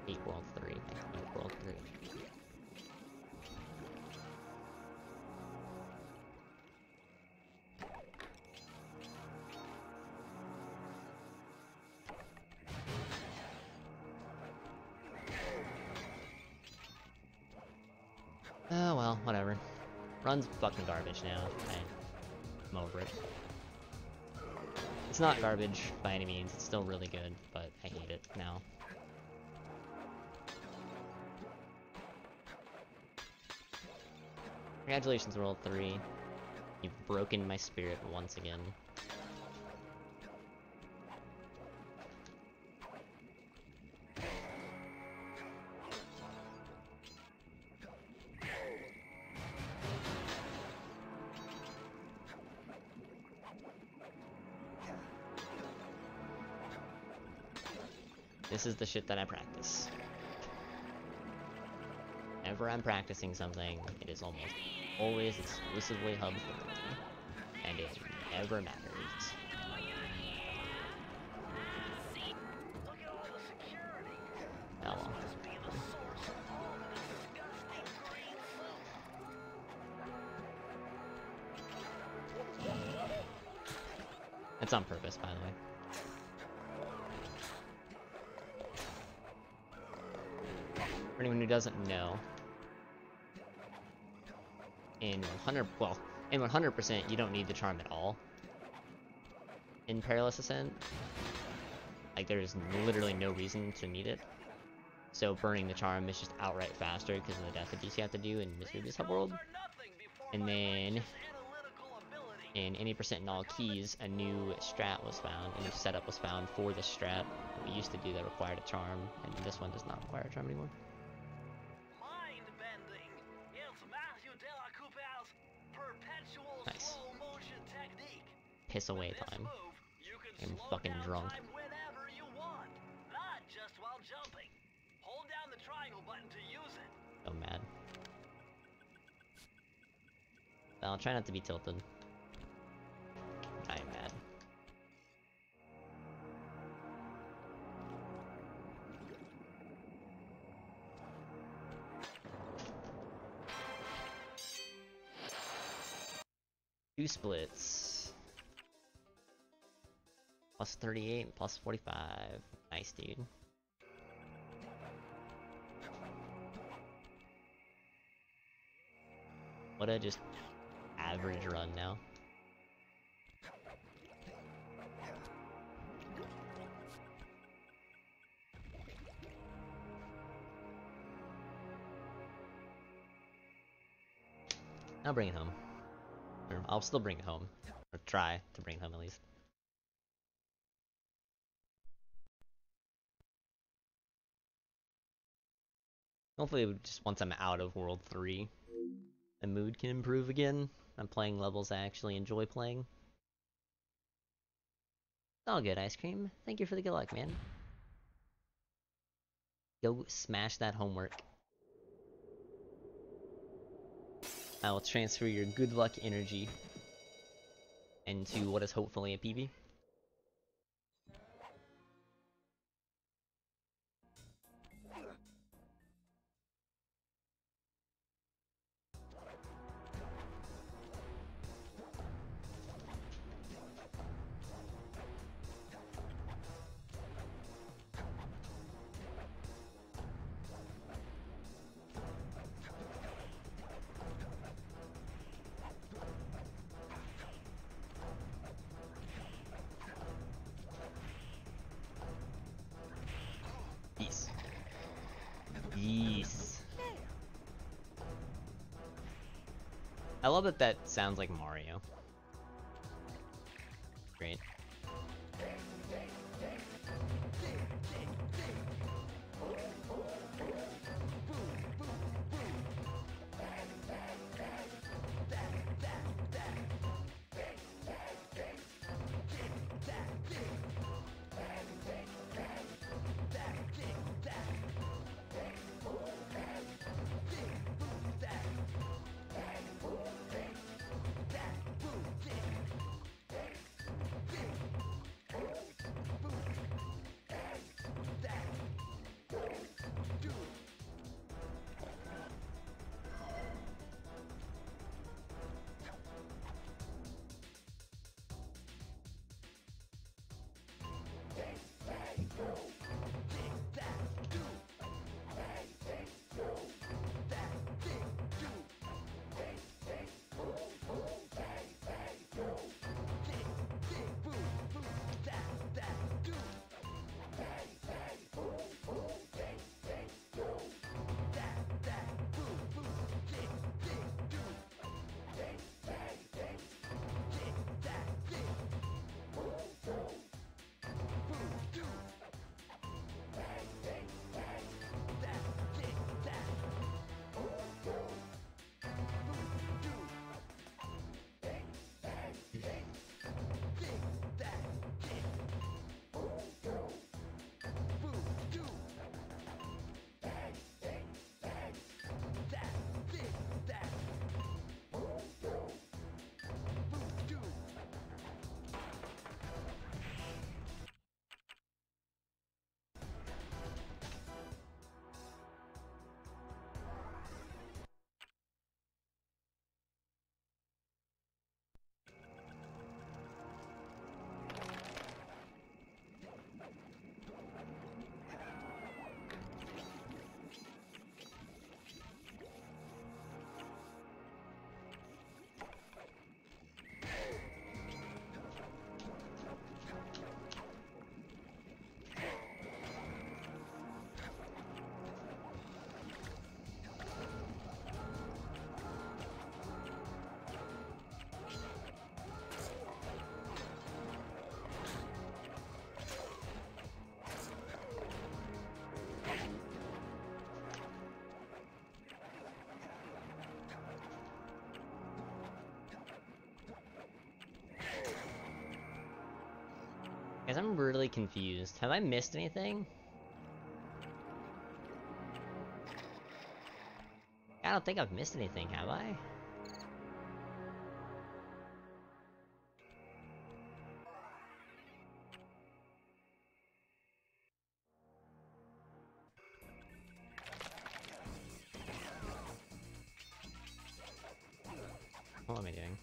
8 World 3. 8 World 3. Oh well, whatever. Run's fucking garbage now. I'm over it. It's not garbage by any means, it's still really good, but I hate it now. Congratulations, World 3. You've broken my spirit once again. This is the shit that I practice. Whenever I'm practicing something, it is almost always exclusively hub 30, and it never matters. Look at all the security. Oh well. Must be the source of all of this disgusting green soup. That's on purpose, by the way. For anyone who doesn't know, in 100%, you don't need the charm at all. In Perilous Ascent, like there's literally no reason to need it. So burning the charm is just outright faster because of the death abuse you have to do in Mischievous Hub-World. And then, in any percent in all keys, a new strat was found, a new setup was found for the strat that we used to do that required a charm, and this one does not require a charm anymore. Mind-bending. It's Matthew De La Coupe's perpetual Nice. slow motion technique. Piss away With this time. move, you can I'm slow fucking down drunk. time whenever you want, not just while jumping. Hold down the triangle button to use it. So mad. Well, I'll try not to be tilted. I am mad. Two splits. Plus 38 and plus 45. Nice, dude. What a just average run now. I'll bring it home. I'll still bring it home. Or try to bring it home at least. Hopefully just once I'm out of World 3, the mood can improve again. I'm playing levels I actually enjoy playing. It's all good, Ice Cream. Thank you for the good luck, man. Go smash that homework. I will transfer your good luck energy into what is hopefully a PB. Yes. Yes. I love that that sounds like Mario. Great. Guys, I'm really confused. Have I missed anything? I don't think I've missed anything, have I? What am I doing?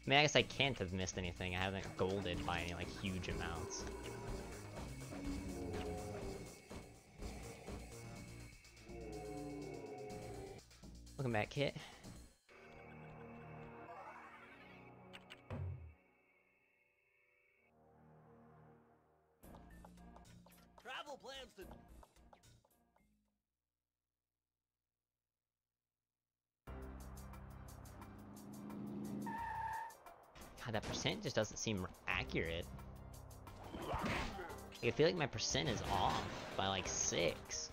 I mean, I guess I can't have missed anything. I haven't golded by any, like, huge amounts. Welcome back, Kit. no plans to... God, that percent just doesn't seem accurate. I feel like my percent is off by like 6.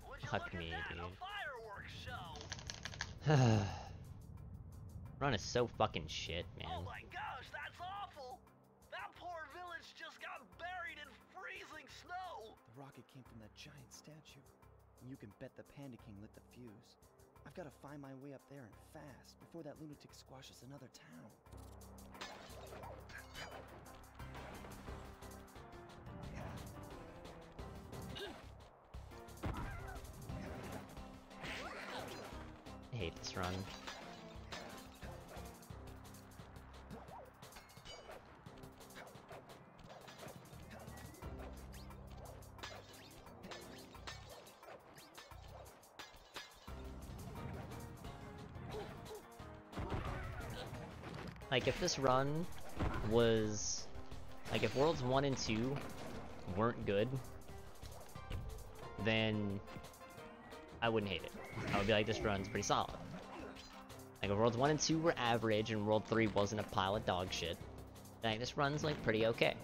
Would you Fuck look at me, that, dude. a fireworks show? Run is so fucking shit, man. Oh my gosh, that's awful! That poor village just got buried in freezing snow! The rocket came from that giant statue. And you can bet the Panda King lit the fuse. I've got to find my way up there and fast before that lunatic squashes another town. I hate this run. Like, if this run was... Like, if Worlds 1 and 2 weren't good, then I wouldn't hate it. I would be like, this run's pretty solid. Like, if Worlds 1 and 2 were average and World 3 wasn't a pile of dog shit, then like, this run's, like, pretty okay.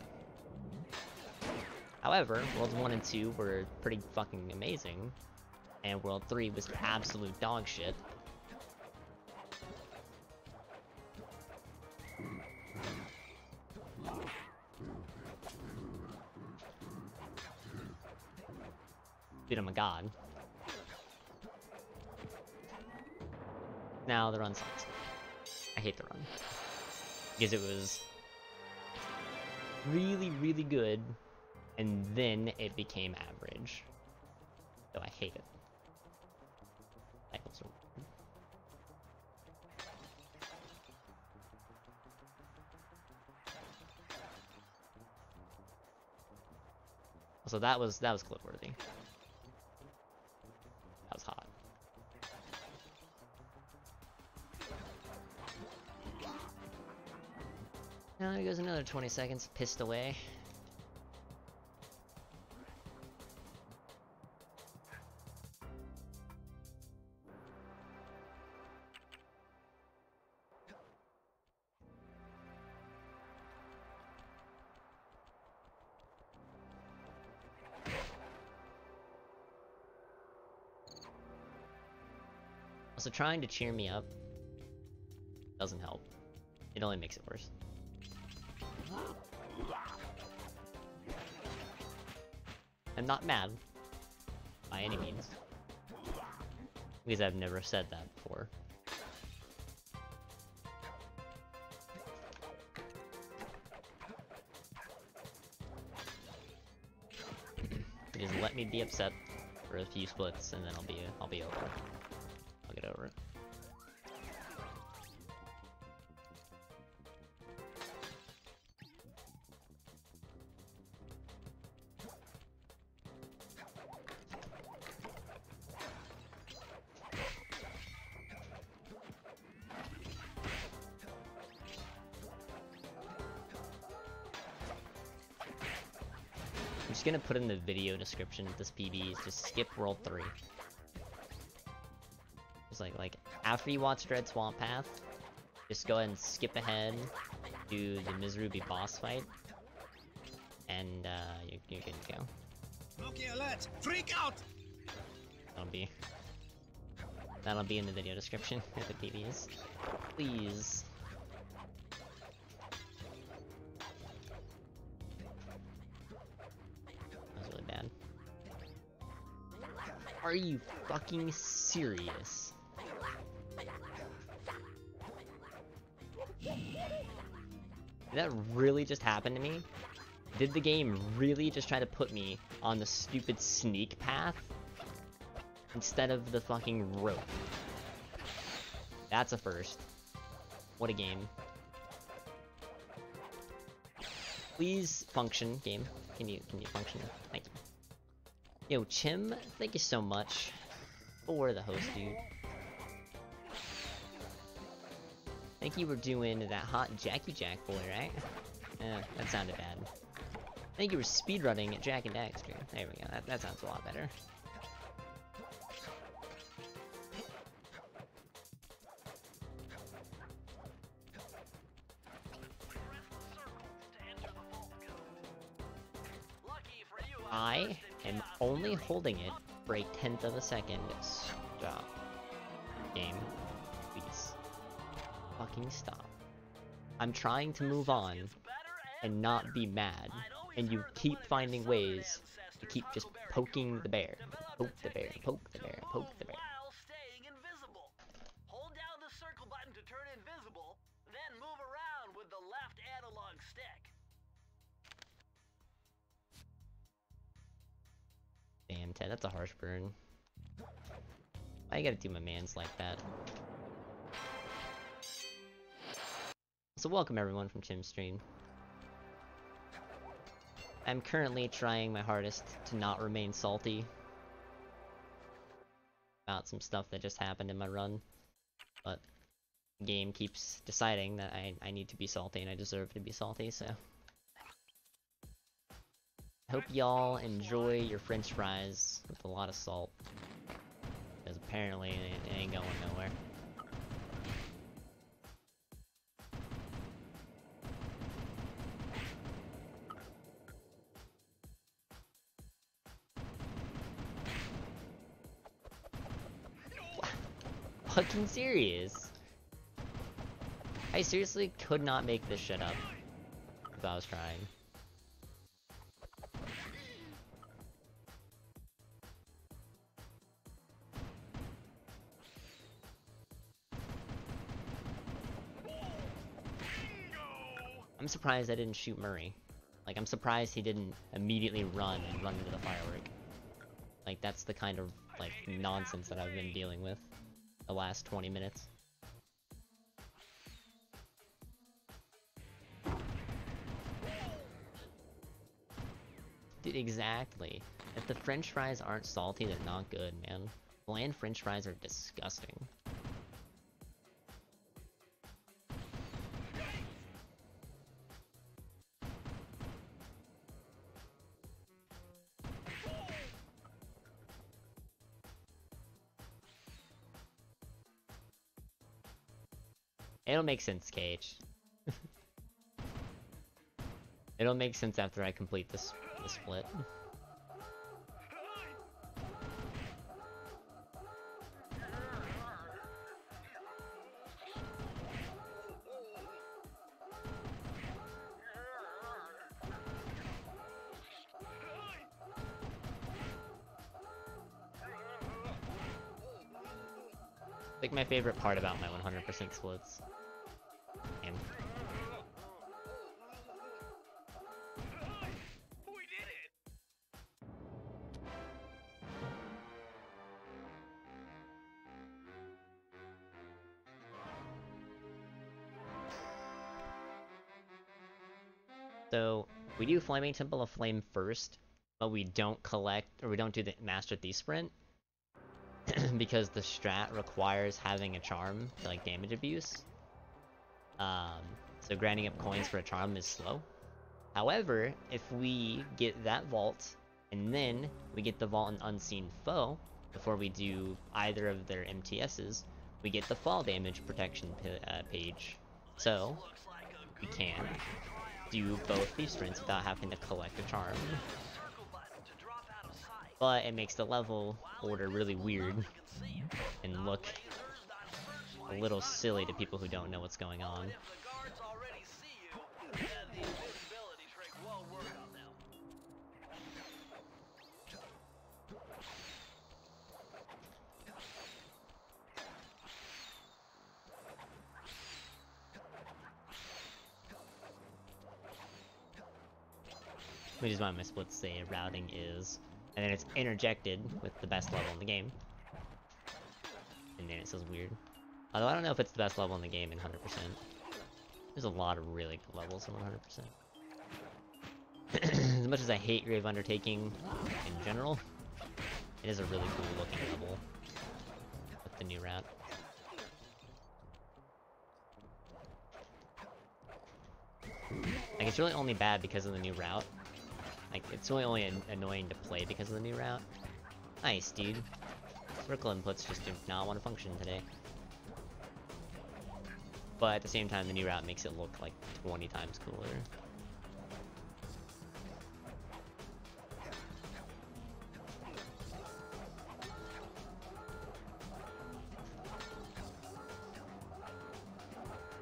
However, Worlds 1 and 2 were pretty fucking amazing, and World 3 was absolute dog shit. Dude, I'm a god. Now the run sucks. I hate the run. Because it was really, really good, and then it became average. So I hate it. Cycles are weird. So that was clip worthy. That was hot. Now there goes another 20 seconds pissed away. Also, trying to cheer me up doesn't help. It only makes it worse. I'm not mad, by any means, because I've never said that before. Just let me be upset for a few splits, and then I'll be over. I'll get over it. I'm just gonna put in the video description of this PB is just skip World 3. Just like after you watch Dread Swamp Path, just go ahead and skip ahead to the Mizrubi boss fight, and you're good to go. Okay, alert! Freak out! That'll be in the video description with the PBs. Please. That was really bad. Are you fucking serious? Did that really just happen to me? Did the game really just try to put me on the stupid sneak path instead of the fucking rope? That's a first. What a game. Please function, game. Can you function? Thank you. Yo, Chim, thank you so much for the host, dude. Think you were doing that hot Jackie Jack boy, right? That sounded bad. I think you were speedrunning at Jack and Daxter. There we go, that sounds a lot better. I am only holding it for a 10th of a second. Stop. Game. Please. Fucking stop. I'm trying to move on and not be mad, and you keep finding ways to keep just poking the bear. Poke the bear, poke the bear, poke the bear. While staying invisible. Hold down the circle button to turn invisible, then move around with the left analog stick. Damn, Ted, that's a harsh burn. Why you gotta do my mans like that? So welcome everyone from Chim's stream. I'm currently trying my hardest to not remain salty about some stuff that just happened in my run, but the game keeps deciding that I need to be salty and I deserve to be salty, so... Hope y'all enjoy your french fries with a lot of salt, because apparently it ain't going nowhere. Fucking serious? I seriously could not make this shit up if I was trying. I'm surprised I didn't shoot Murray. Like, I'm surprised he didn't immediately run into the firework. Like, that's the kind of, like, nonsense that I've been dealing with the last 20 minutes. Dude, exactly. If the french fries aren't salty, they're not good, man. Bland french fries are disgusting. It'll make sense, KH. It'll make sense after I complete this split. I think my favorite part about my 100% splits. And so we do Flaming Temple of Flame first, but we don't collect, or we don't do the Master Thief Sprint. Because the strat requires having a charm to like damage abuse. So grinding up coins for a charm is slow. However, if we get that vault, and then we get the vault and Unseen Foe, before we do either of their MTSs, we get the fall damage protection page. So, we can do both these sprints without having to collect a charm. But it makes the level order really weird and look a little silly to people who don't know what's going on. Which is why my splits say routing is, and then it's interjected with the best level in the game. And then it says weird. Although I don't know if it's the best level in the game in 100%. There's a lot of really good levels in 100%. As much as I hate Grave Undertaking in general, It is a really cool looking level with the new route. Like, it's really only bad because of the new route. Like, it's really only annoying to play because of the new route. Nice, dude. Circle inputs just do not want to function today. But at the same time, the new route makes it look like 20 times cooler.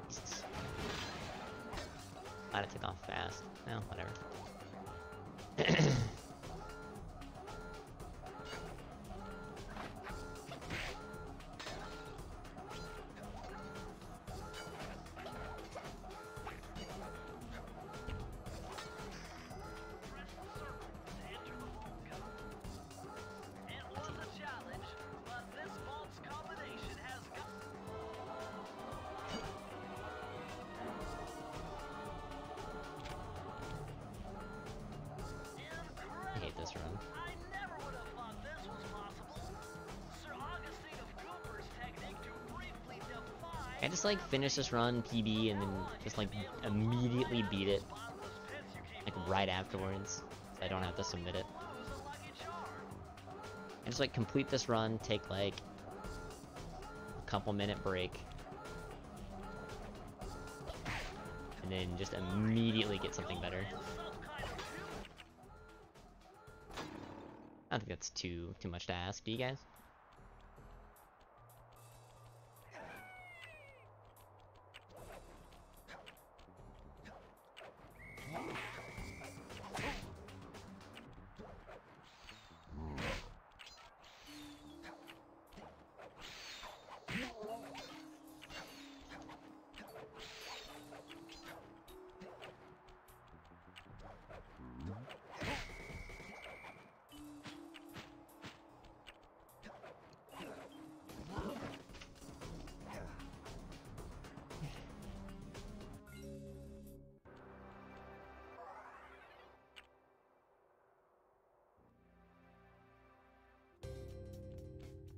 Jesus. Glad it took off fast. Well, whatever. I hate this run. I never would have thought this was possible. Sir Augustine of Cooper's technique to briefly defy I just like finish this run, PB, and then just like immediately beat it, bottomless pits you keep like right afterwards, so I don't have to submit it. lose a lucky charm. I just like complete this run, take like a couple minute break, and then just immediately get something better. And some kind of I don't think that's too much to ask, do you guys?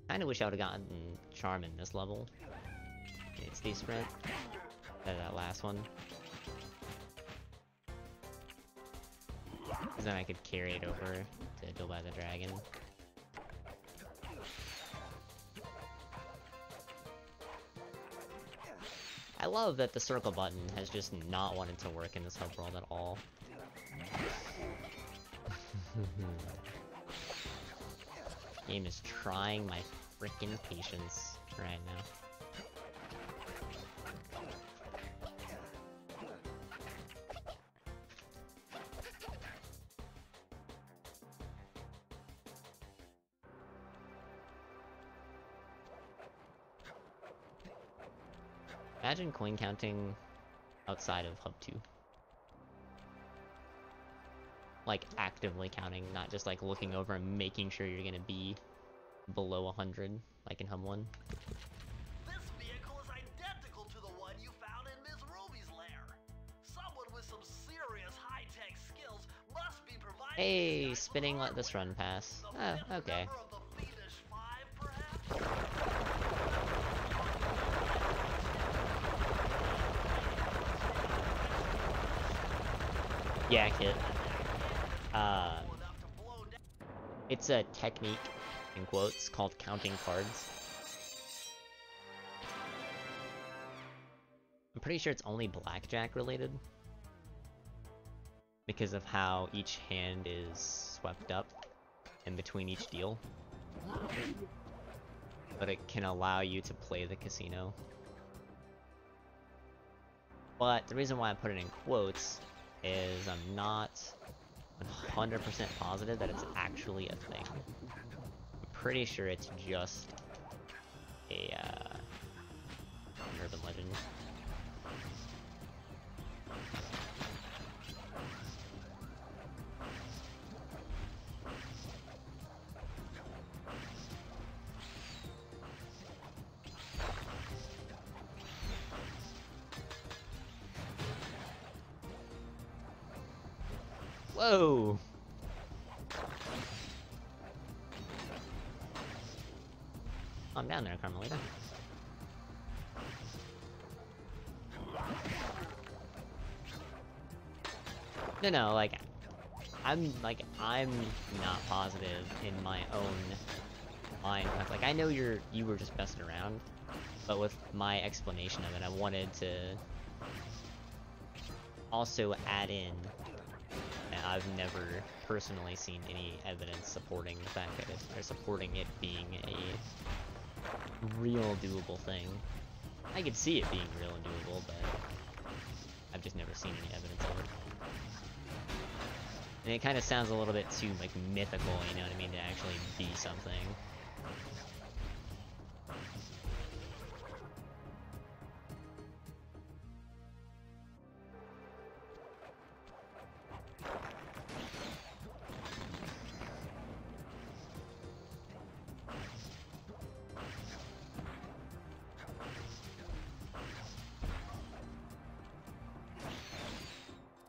Kinda wish I would've gotten Charm in this level. It's the sprint. That last one. Cause then I could carry it over to Go by the Dragon. I love that the circle button has just not wanted to work in this hub world at all. Game is trying my frickin' patience right now. Imagine coin counting outside of Hub 2. Like, actively counting, not just like looking over and making sure you're gonna be below 100, like in Hub 1. This vehicle is identical to the one you found in Ms. Ruby's lair. Someone with some serious high-tech skills must be providing Hey, these guys spinning, with let this run pass. the Oh, fifth okay. member of the Fiendish Five, perhaps? Yeah, Kit. Enough to blow down. It's a technique, in quotes, called counting cards. I'm pretty sure it's only blackjack related. Because of how each hand is swept up in between each deal. But it can allow you to play the casino. But the reason why I put it in quotes is I'm not 100% positive that it's actually a thing. I'm pretty sure it's just a an urban legend. Whoa! Calm down there, Carmelita. No, like, I'm not positive in my own mind. Like, I know you were just messing around, but with my explanation of it, I wanted to also add in that I've never personally seen any evidence supporting the fact that or supporting it being a real doable thing. I could see it being real and doable, but I've just never seen any evidence of it. And it kind of sounds a little bit too, like, mythical, you know what I mean, to actually be something.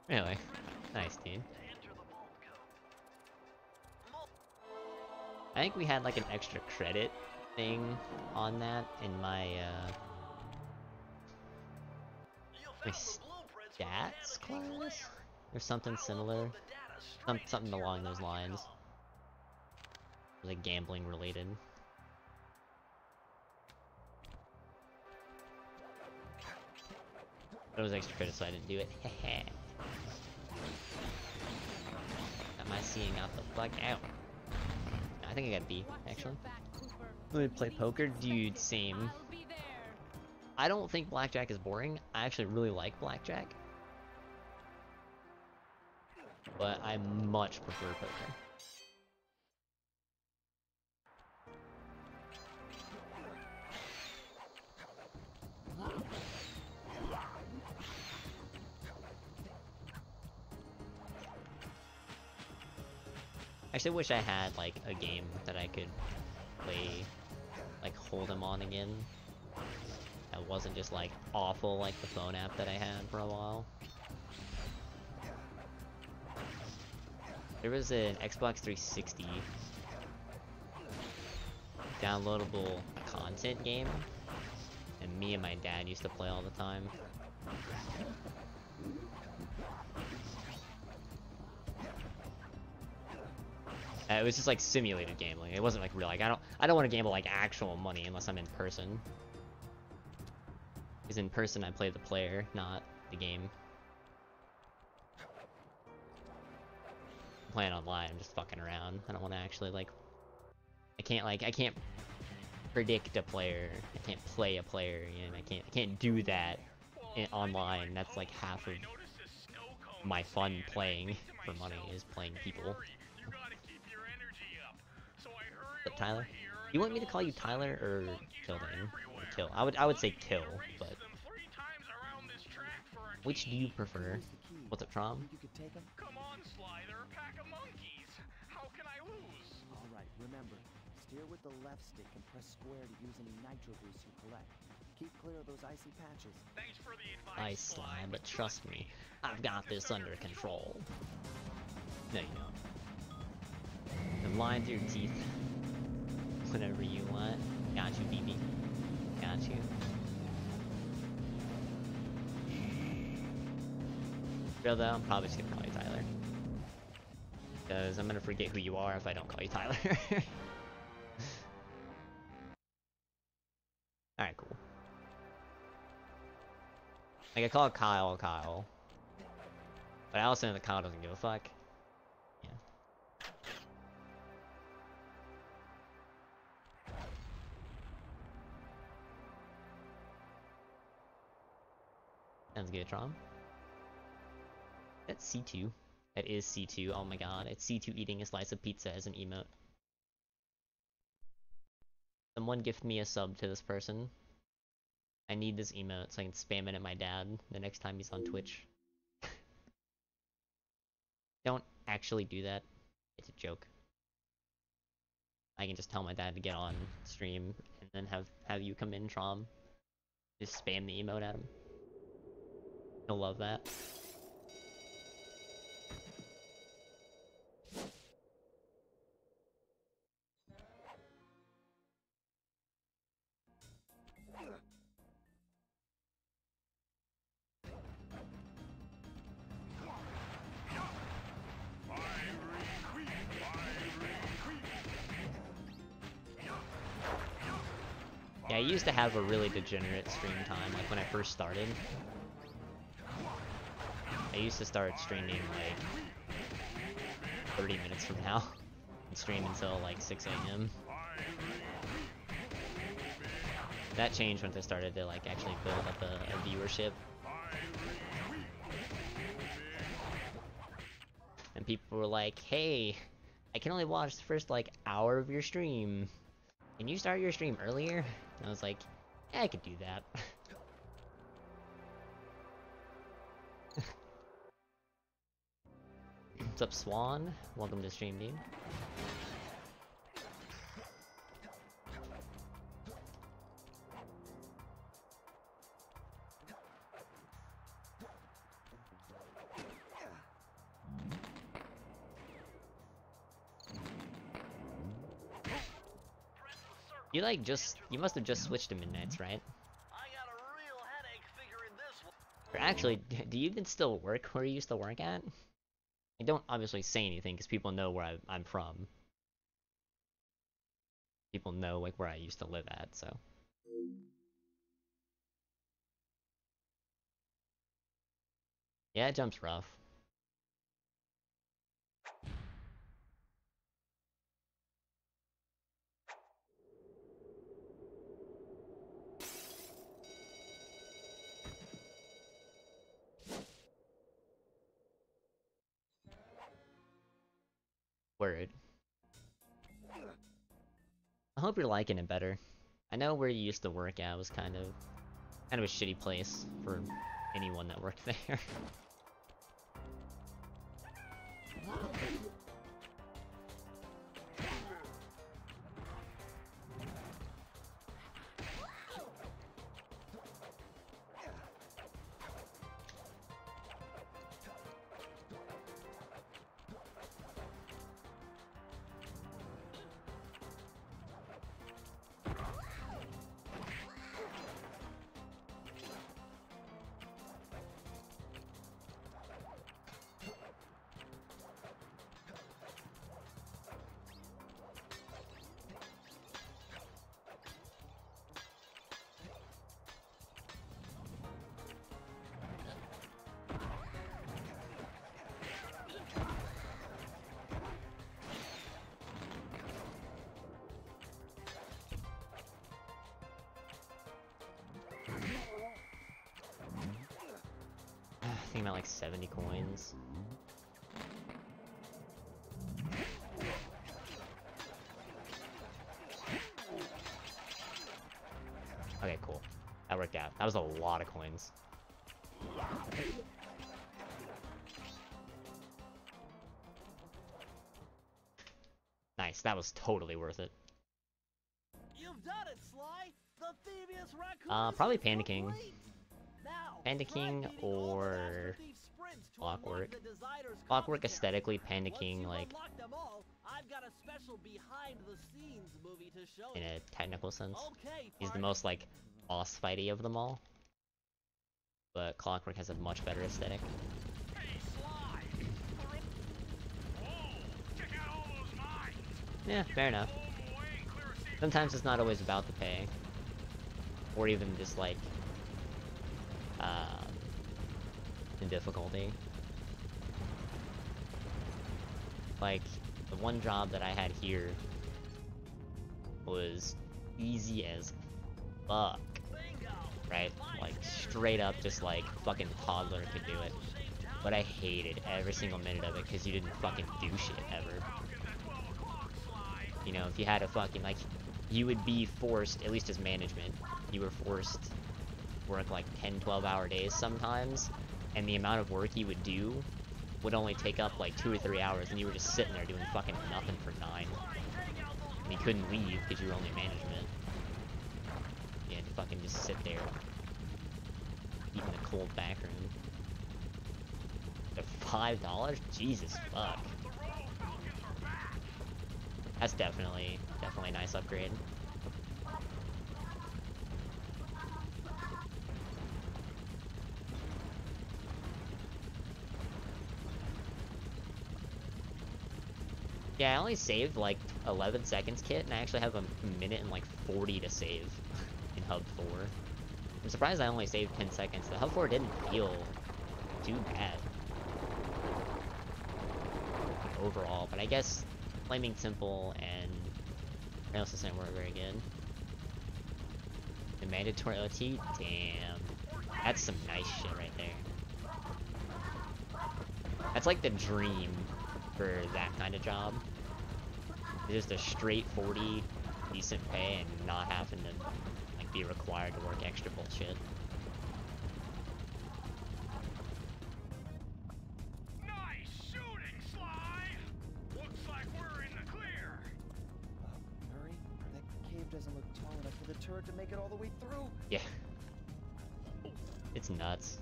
Really? Nice, dude. I think we had like an extra credit thing on that in my stats class? Or something similar. Something along those lines. Like gambling related. But it was extra credit, so I didn't do it. Heh. Got my seeing out the fuck out. I think I got B, actually. Let me play poker? Dude, same. I don't think blackjack is boring. I actually really like blackjack. But I much prefer poker. Actually, I wish I had, like, a game that I could play, like, Hold'em on again. That wasn't just, like, awful like the phone app that I had for a while. There was an Xbox 360 downloadable content game, and me and my dad used to play all the time. It was just like simulated gambling. It wasn't like real. Like I don't want to gamble like actual money unless I'm in person. Because in person I play the player, not the game. I'm playing online. I'm just fucking around. I don't want to actually like. I can't predict a player. I can't play a player. You know, I can't do that online. That's like half of my fun playing for money is playing people. What's up, Tyler? You want me to call you Tyler or Kildane? Or Kill? I would say Kill, but which do you prefer? What's up, Trom? Come on, Sly, they're a pack of monkeys. How can I lose? Alright, remember, steer with the left stick and press square to use any nitro boosts you collect. Keep clear of those icy patches. Thanks for the advice, Ice Slime, but trust me, I've got this under control. No, you don't. And line through your teeth. Whatever you want. Got you, BB. Got you. Real though, I'm probably just gonna call you Tyler. Because I'm gonna forget who you are if I don't call you Tyler. Alright, cool. Like, I call Kyle. But I also know that Kyle doesn't give a fuck. Yeah. Sounds good, Trom. That's C2. That is C2. Oh my god. It's C2 eating a slice of pizza as an emote. Someone gift me a sub to this person. I need this emote so I can spam it at my dad the next time he's on Twitch. Don't actually do that. It's a joke. I can just tell my dad to get on stream and then have you come in, Trom. Just spam the emote at him. He'll love that. I used to have a really degenerate stream time, like when I first started. I used to start streaming like 30 minutes from now and stream until like 6 AM. That changed once I started to like actually build up a viewership. And people were like, hey, I can only watch the first like hour of your stream. Can you start your stream earlier? And I was like, yeah, I could do that. What's up, Swan? Welcome to stream, dude. You like you must have just switched to Midnights, right? I got a real headache figuring this one. Or actually, do you even still work where you used to work at? I don't obviously say anything because people know where I'm from. People know like where I used to live at, so. Yeah, jump's rough. Word. I hope you're liking it better. I know where you used to work at was kind of a shitty place for anyone that worked there. I think about like 70 coins. Okay, cool. That worked out. That was a lot of coins. Nice, that was totally worth it. You've done it, Sly. The Thievius Raccoonus Probably is panicking. complete. Now, Panicking try beating all the or Master Thief sprints to unlock Clockwork. the Designer's Clockwork commentary. aesthetically, Once panicking you like unlock them all, I've got a special behind-the-scenes movie to show in you. a technical sense. Okay, He's the partner. most like boss fighty of them all. But Clockwork has a much better aesthetic. Hey, Sly! Oh, check out all those mines! Yeah, fair enough. Blow 'em away and clear a safe. Sometimes it's not always about the pay. Or even just like the difficulty. Like, the one job that I had here was easy as fuck, Bingo. right? Like, straight up just like fucking toddler could do it. But I hated every single minute of it because you didn't fucking do shit ever. You know, if you had a fucking, like, you would be forced, at least as management, you were forced to work like 10-12 hour days sometimes, and the amount of work you would do would only take up like 2 or 3 hours, and you were just sitting there doing fucking nothing for 9. And you couldn't leave because you were only management. You had to fucking just sit there, eat in the cold back room. For $5? Jesus fuck. That's definitely a nice upgrade. Yeah, I only saved like 11 seconds, Kit, and I actually have a minute and like 40 to save. Hub 4. I'm surprised I only saved 10 seconds. The Hub 4 didn't feel too bad overall, but I guess Flaming Temple and Rails doesn't work very good. The mandatory OT? Damn. That's some nice shit right there. That's like the dream for that kind of job. Just a straight 40, decent pay, and not having to like be required to work extra bullshit. Nice shooting, Sly! Looks like we're in the clear. Murray, that cave doesn't look tall enough for the turret to make it all the way through. Yeah. It's nuts.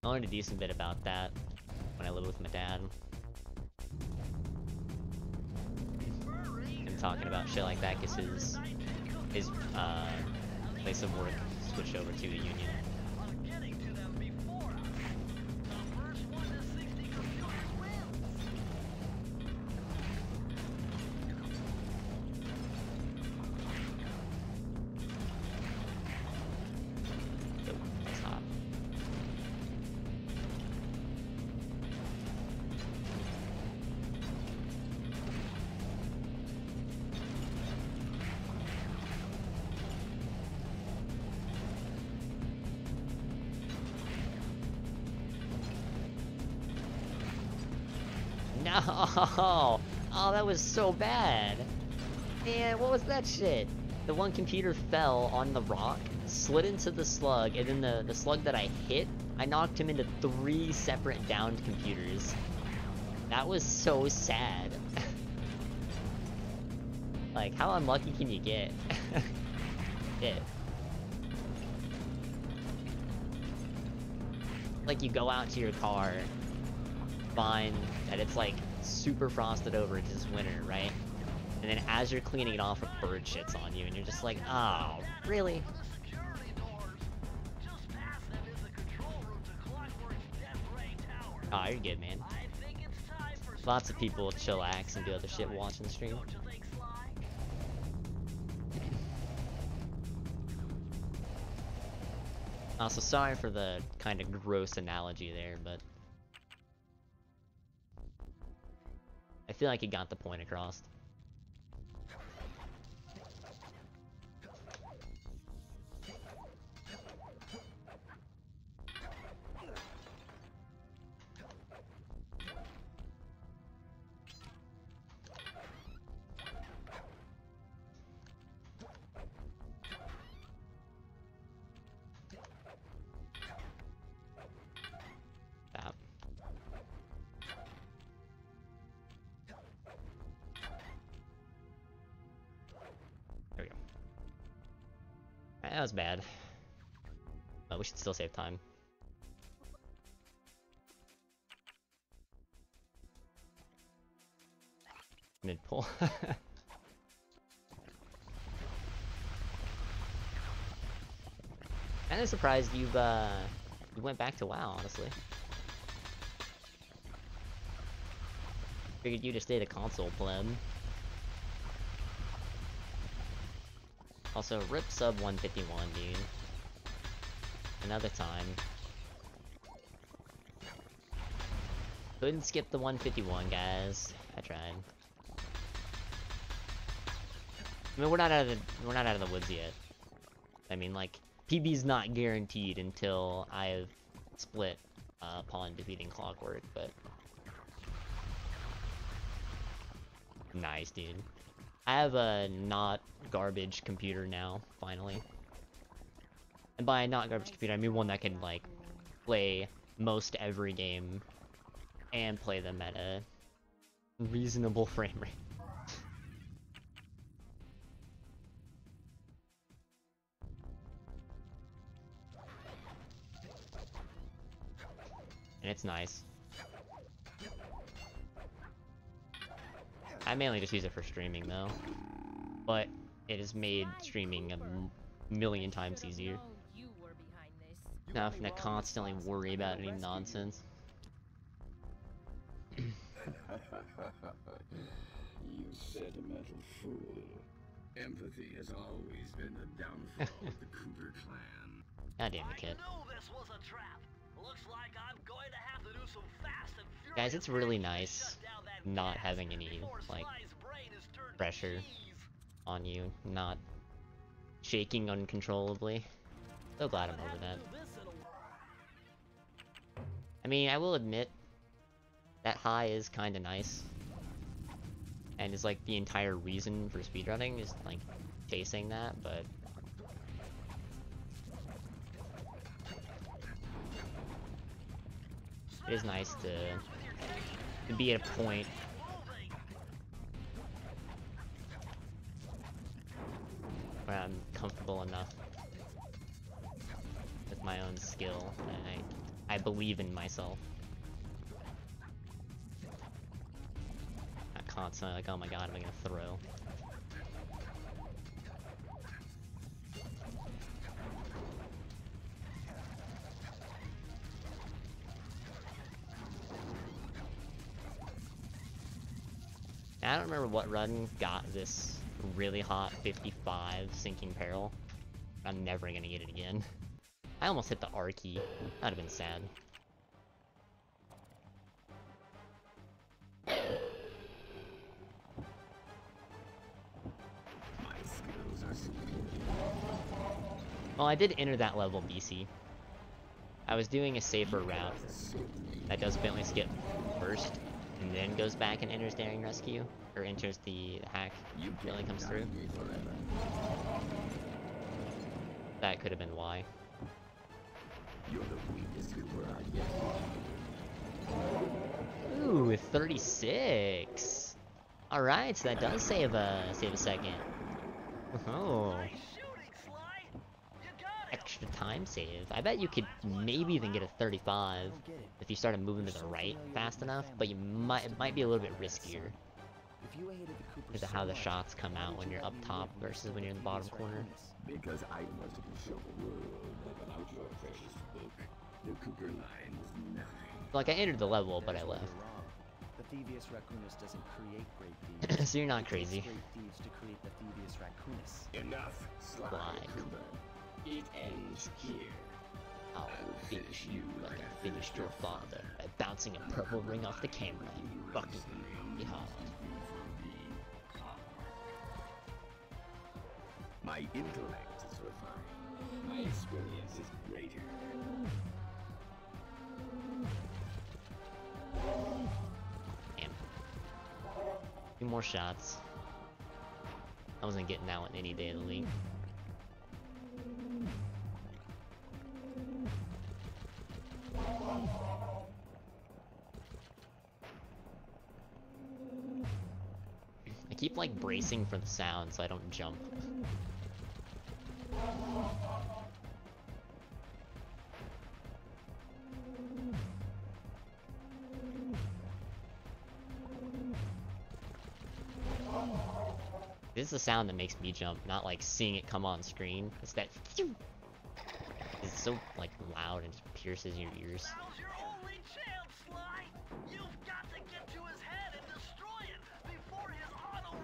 I learned a decent bit about that when I lived with my dad. Him talking about shit like that because his place of work switched over to the union. I'm getting to them before us. The first one to 60 computers wins. Yo, that's hot. No! Oh, that was so bad. Man, what was that shit? The one computer fell on the rock, slid into the slug, and then the slug that I hit, I knocked him into 3 separate downed computers. That was so sad. Like, how unlucky can you get? Shit. Like, you go out to your car, find that it's like super frosted over because it's winter, right? And then as you're cleaning it off, a bird shits on you, and you're just like, oh, really? The security doors. Just past them is the control room to Clockwork's Death Ray Tower. Oh, you're good, man. I think it's time for Lots of people chillax and do other shit watching the stream. Don't you think, Sly? Also, sorry for the kind of gross analogy there, but I feel like he got the point across. There we go. That was bad. But we should still save time. Mid pull. Kinda surprised you went back to WoW, honestly. Figured you'd have stayed a console pleb. Also, rip sub 151, dude. Another time. Couldn't skip the 151, guys. I tried. I mean, we're not out of the woods yet. I mean, like, PB's not guaranteed until I've split upon defeating Clockwork, but nice, dude. I have a not garbage computer now, finally. And by not garbage computer, I mean one that can, like, play most every game and play them at a reasonable frame rate. And it's nice. I mainly just use it for streaming though, but it has made streaming a million times easier. You were behind this. Not having to constantly worry about any nonsense. You sentimental fool. Empathy has always been the downfall of the Cougar clan. God damn it, kid. I knew this was a trap. Looks like I'm going to have to do some fast and furious Guys, it's really thinking to nice shut down that not gas having any, before like, Sly's brain is turned to pressure cheese. on you, not shaking uncontrollably. So glad I'm over that. I mean, I will admit, that high is kinda nice. And is like the entire reason for speedrunning is like chasing that, but it is nice to be at a point where I'm comfortable enough with my own skill and I believe in myself. Not constantly like, oh my god, am I gonna throw? I don't remember what run got this really hot 55 sinking peril. I'm never gonna get it again. I almost hit the R key. That'd have been sad. Well, I did enter that level, BC. I was doing a safer route that does Bentley skip first, and then goes back and enters Daring Rescue, or enters the hack really comes through. That could have been why. You're the weakest Cougar I yet. Ooh, 36. All right, so that does save a second. Oh, Nice shooting, Sly. You got it. extra time save. I bet you could maybe even get a 35 if you started moving to the right fast enough, but it might be a little bit riskier because of how the shots come out when you're up top versus when you're in the bottom corner. Because I wanted to show the world that without your precious book, the Cougar line was nothing. Like, I entered the level, but I left. The Thievius Raccoonus doesn't create great thieves. So you're not It takes crazy. great thieves to create the Thievius Raccoonus. Enough, Sly Sly Cougar. It ends here. I'll finish you like I finished your father by bouncing a purple ring off the camera, you fucking hard. My intellect is refined. My experience is greater. Damn. A few more shots. I wasn't getting that one any day of the week. I keep like bracing for the sound so I don't jump. This is the sound that makes me jump, not like seeing it come on screen. It's that it's so like loud and just pierces your ears. Now's your only chance, Sly. You've got to get to his head and destroy it before his auto.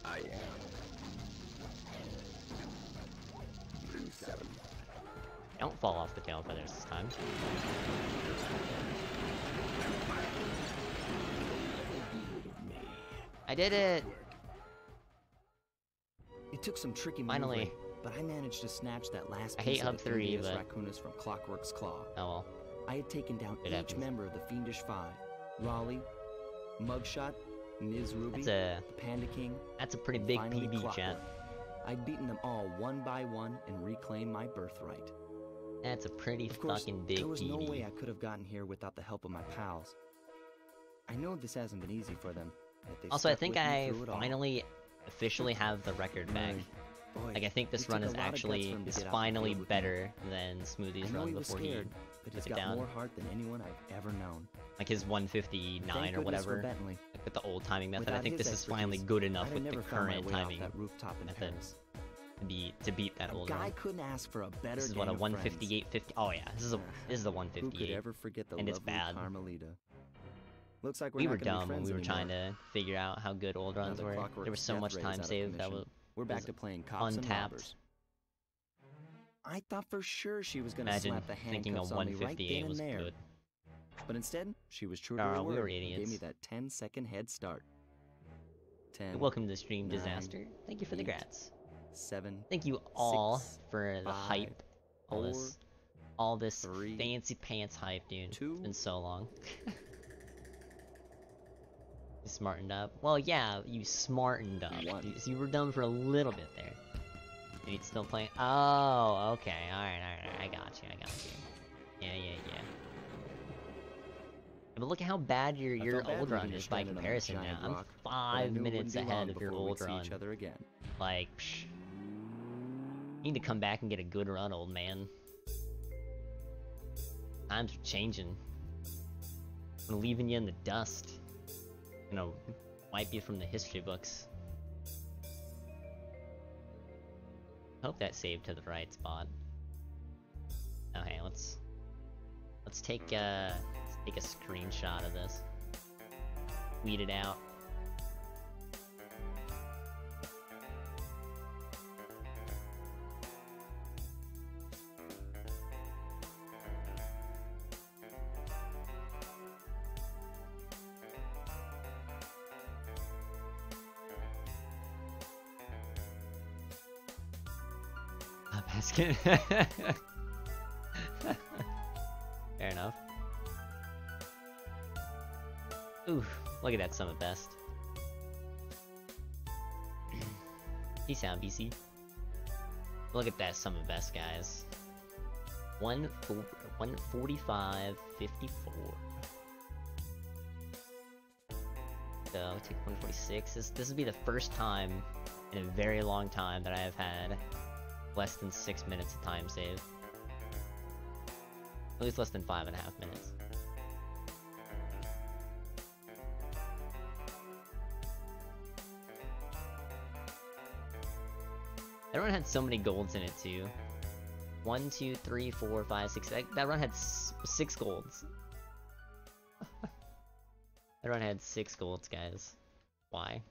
I am. Blue 7. Don't fall off the tail feathers this time. I did it! It took some tricky Finally. maneuvering, but I managed to snatch that last I piece hate of Hub the 3, Thievius but- Raccoonus from Clockwork's Claw. Oh well. I had taken down It each happens. member of the Fiendish Five: Raleigh, Mugshot, Ms. Ruby, That's the Panda King, a pretty and big finally PB, Clockwork. chat. I'd beaten them all one by one and reclaimed my birthright. That's a pretty Of course, fucking big there was no PB. way I could have gotten here without the help of my pals. I know this hasn't been easy for them, but they've Also, I stuck think with me I through it all. finally officially have the record back. Boy, Like, I think this it run took is a lot of guts actually for him to is get out the finally field with me. better than I Smoothie's know run he was before scared, but he's took it got down. more heart than anyone I've ever known. like his 159 Thank or goodness for whatever, Bentley. like with the old timing method. I Without think his this is finally expertise, good enough I'd have with the never found my current way off timing that rooftop in method Paris. to beat that A old guy run. couldn't ask for a better This is what, a gang of friends. 158.50. Oh yeah, this is a Who could 158. ever forget the and it's lovely bad. Carmelita? Looks like we're We not were gonna be dumb when friends we were anymore. trying to figure out how good old runs the were. There Clockwork's was so death much ray is time out of saved that commission. We're back to playing cops and untapped. robbers. I thought for sure she was gonna Imagine slap the thinking a handcuffs on me right 158 then was and there. good. But instead, she was true to Nah, her we word were and gave me idiots. that 10-second head start. 10, Welcome to Stream 9, Disaster. Thank you for the 8, grats. 7, Thank you all 6, for the 5, hype. All this 3, fancy pants hype, dude. 2, It's been so long. You smartened up. Well, yeah, you smartened up. 1. You were dumb for a little bit there. And it's still playing. Oh, okay. Alright. I got you. Yeah. But look at how bad your felt bad old leaving run you is by stranded on that comparison now. giant I'm rock, but I 5 knew it minutes wouldn't be long ahead of your before we'd old see run. each other again. Like, psh. You need to come back and get a good run, old man. Times are changing. I'm leaving you in the dust. I'm gonna wipe you from the history books. Hope that saved to the right spot. Okay, let's take a screenshot of this. Tweet it out. Basket. Fair enough. Ooh, look at that summit best. Peace out, BC. Look at that summit best, guys. 145.54. So take 146. This will be the first time in a very long time that I have had less than 6 minutes of time save. At least less than 5.5 minutes. That run had so many golds in it too. 1, 2, 3, 4, 5, 6. That run had 6 golds. That run had 6 golds, guys. Why?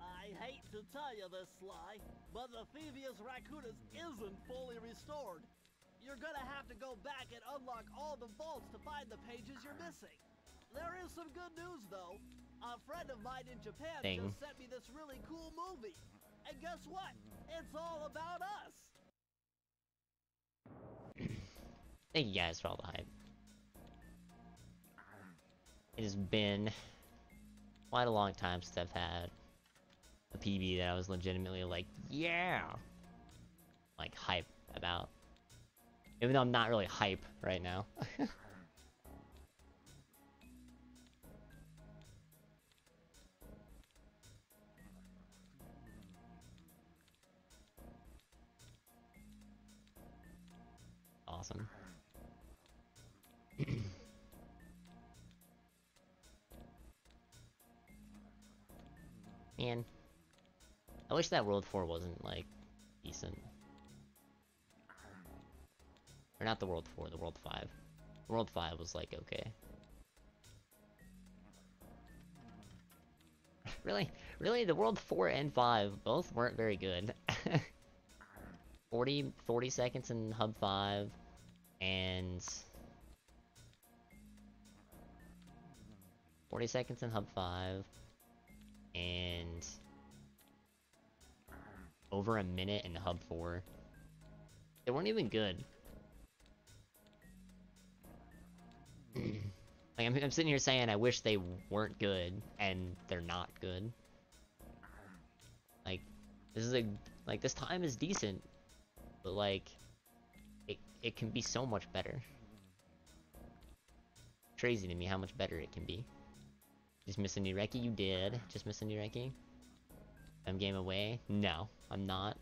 I hate to tell you this, Sly, but the Thievius Raccoonus isn't fully restored. You're gonna have to go back and unlock all the vaults to find the pages you're missing. There is some good news, though. A friend of mine in Japan just sent me this really cool movie. And guess what? It's all about us! Thank you guys for all the hype. It has been quite a long time since I've had a PB that I was legitimately like, yeah! Like, hype about. Even though I'm not really hype right now. Awesome. Man, I wish that World 4 wasn't, like, decent. Or not the World 4, the World 5. The World 5 was, like, okay. Really, the World 4 and 5 both weren't very good. 40 seconds in Hub 5, and 40 seconds in Hub 5, and over a minute in Hub 4. They weren't even good. Like, I'm sitting here saying I wish they weren't good, and they're not good. Like, this time is decent, but like, it can be so much better. Crazy to me how much better it can be. Just miss a new Reki? You did. Just miss a new Reki? I'm game away? No, I'm not.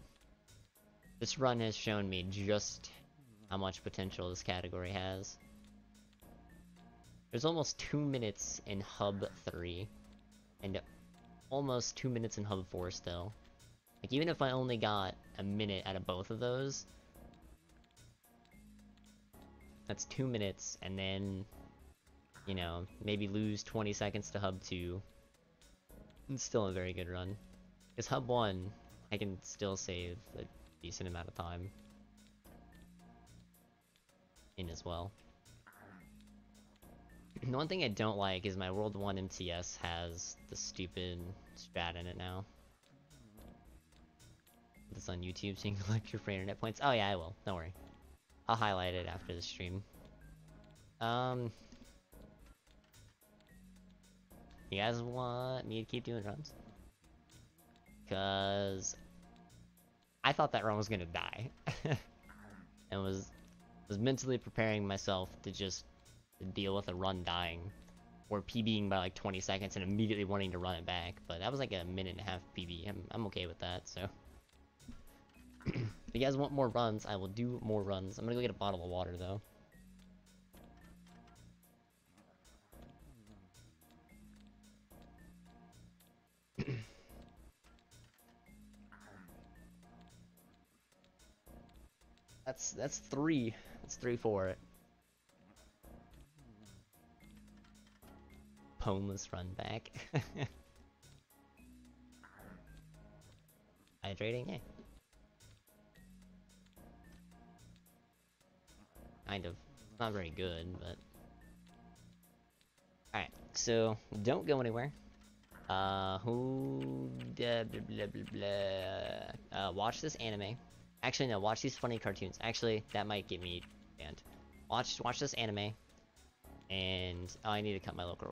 This run has shown me just how much potential this category has. There's almost 2 minutes in Hub 3, and almost 2 minutes in Hub 4 still. Like, even if I only got a minute out of both of those, that's 2 minutes, and then, you know, maybe lose 20 seconds to Hub 2. It's still a very good run. Because Hub 1, I can still save a decent amount of time in as well. The one thing I don't like is my World 1 MTS has the stupid strat in it now. It's on YouTube, so you can collect your free internet points. Oh yeah, I will. Don't worry. I'll highlight it after the stream. You guys want me to keep doing runs? Cause I thought that run was gonna die. And was mentally preparing myself to just deal with a run dying. Or PBing by like 20 seconds and immediately wanting to run it back. But that was like a minute and a half PB. I'm okay with that, so. If you guys want more runs, I will do more runs. I'm gonna go get a bottle of water though. That's 3. That's 3 for it. Poneless run back. Hydrating, yeah. Kind of. Not very good, but... Alright, so, don't go anywhere. Watch this anime. Actually, no, watch these funny cartoons. Actually, that might get me banned. Watch this anime. And, oh, I need to cut my local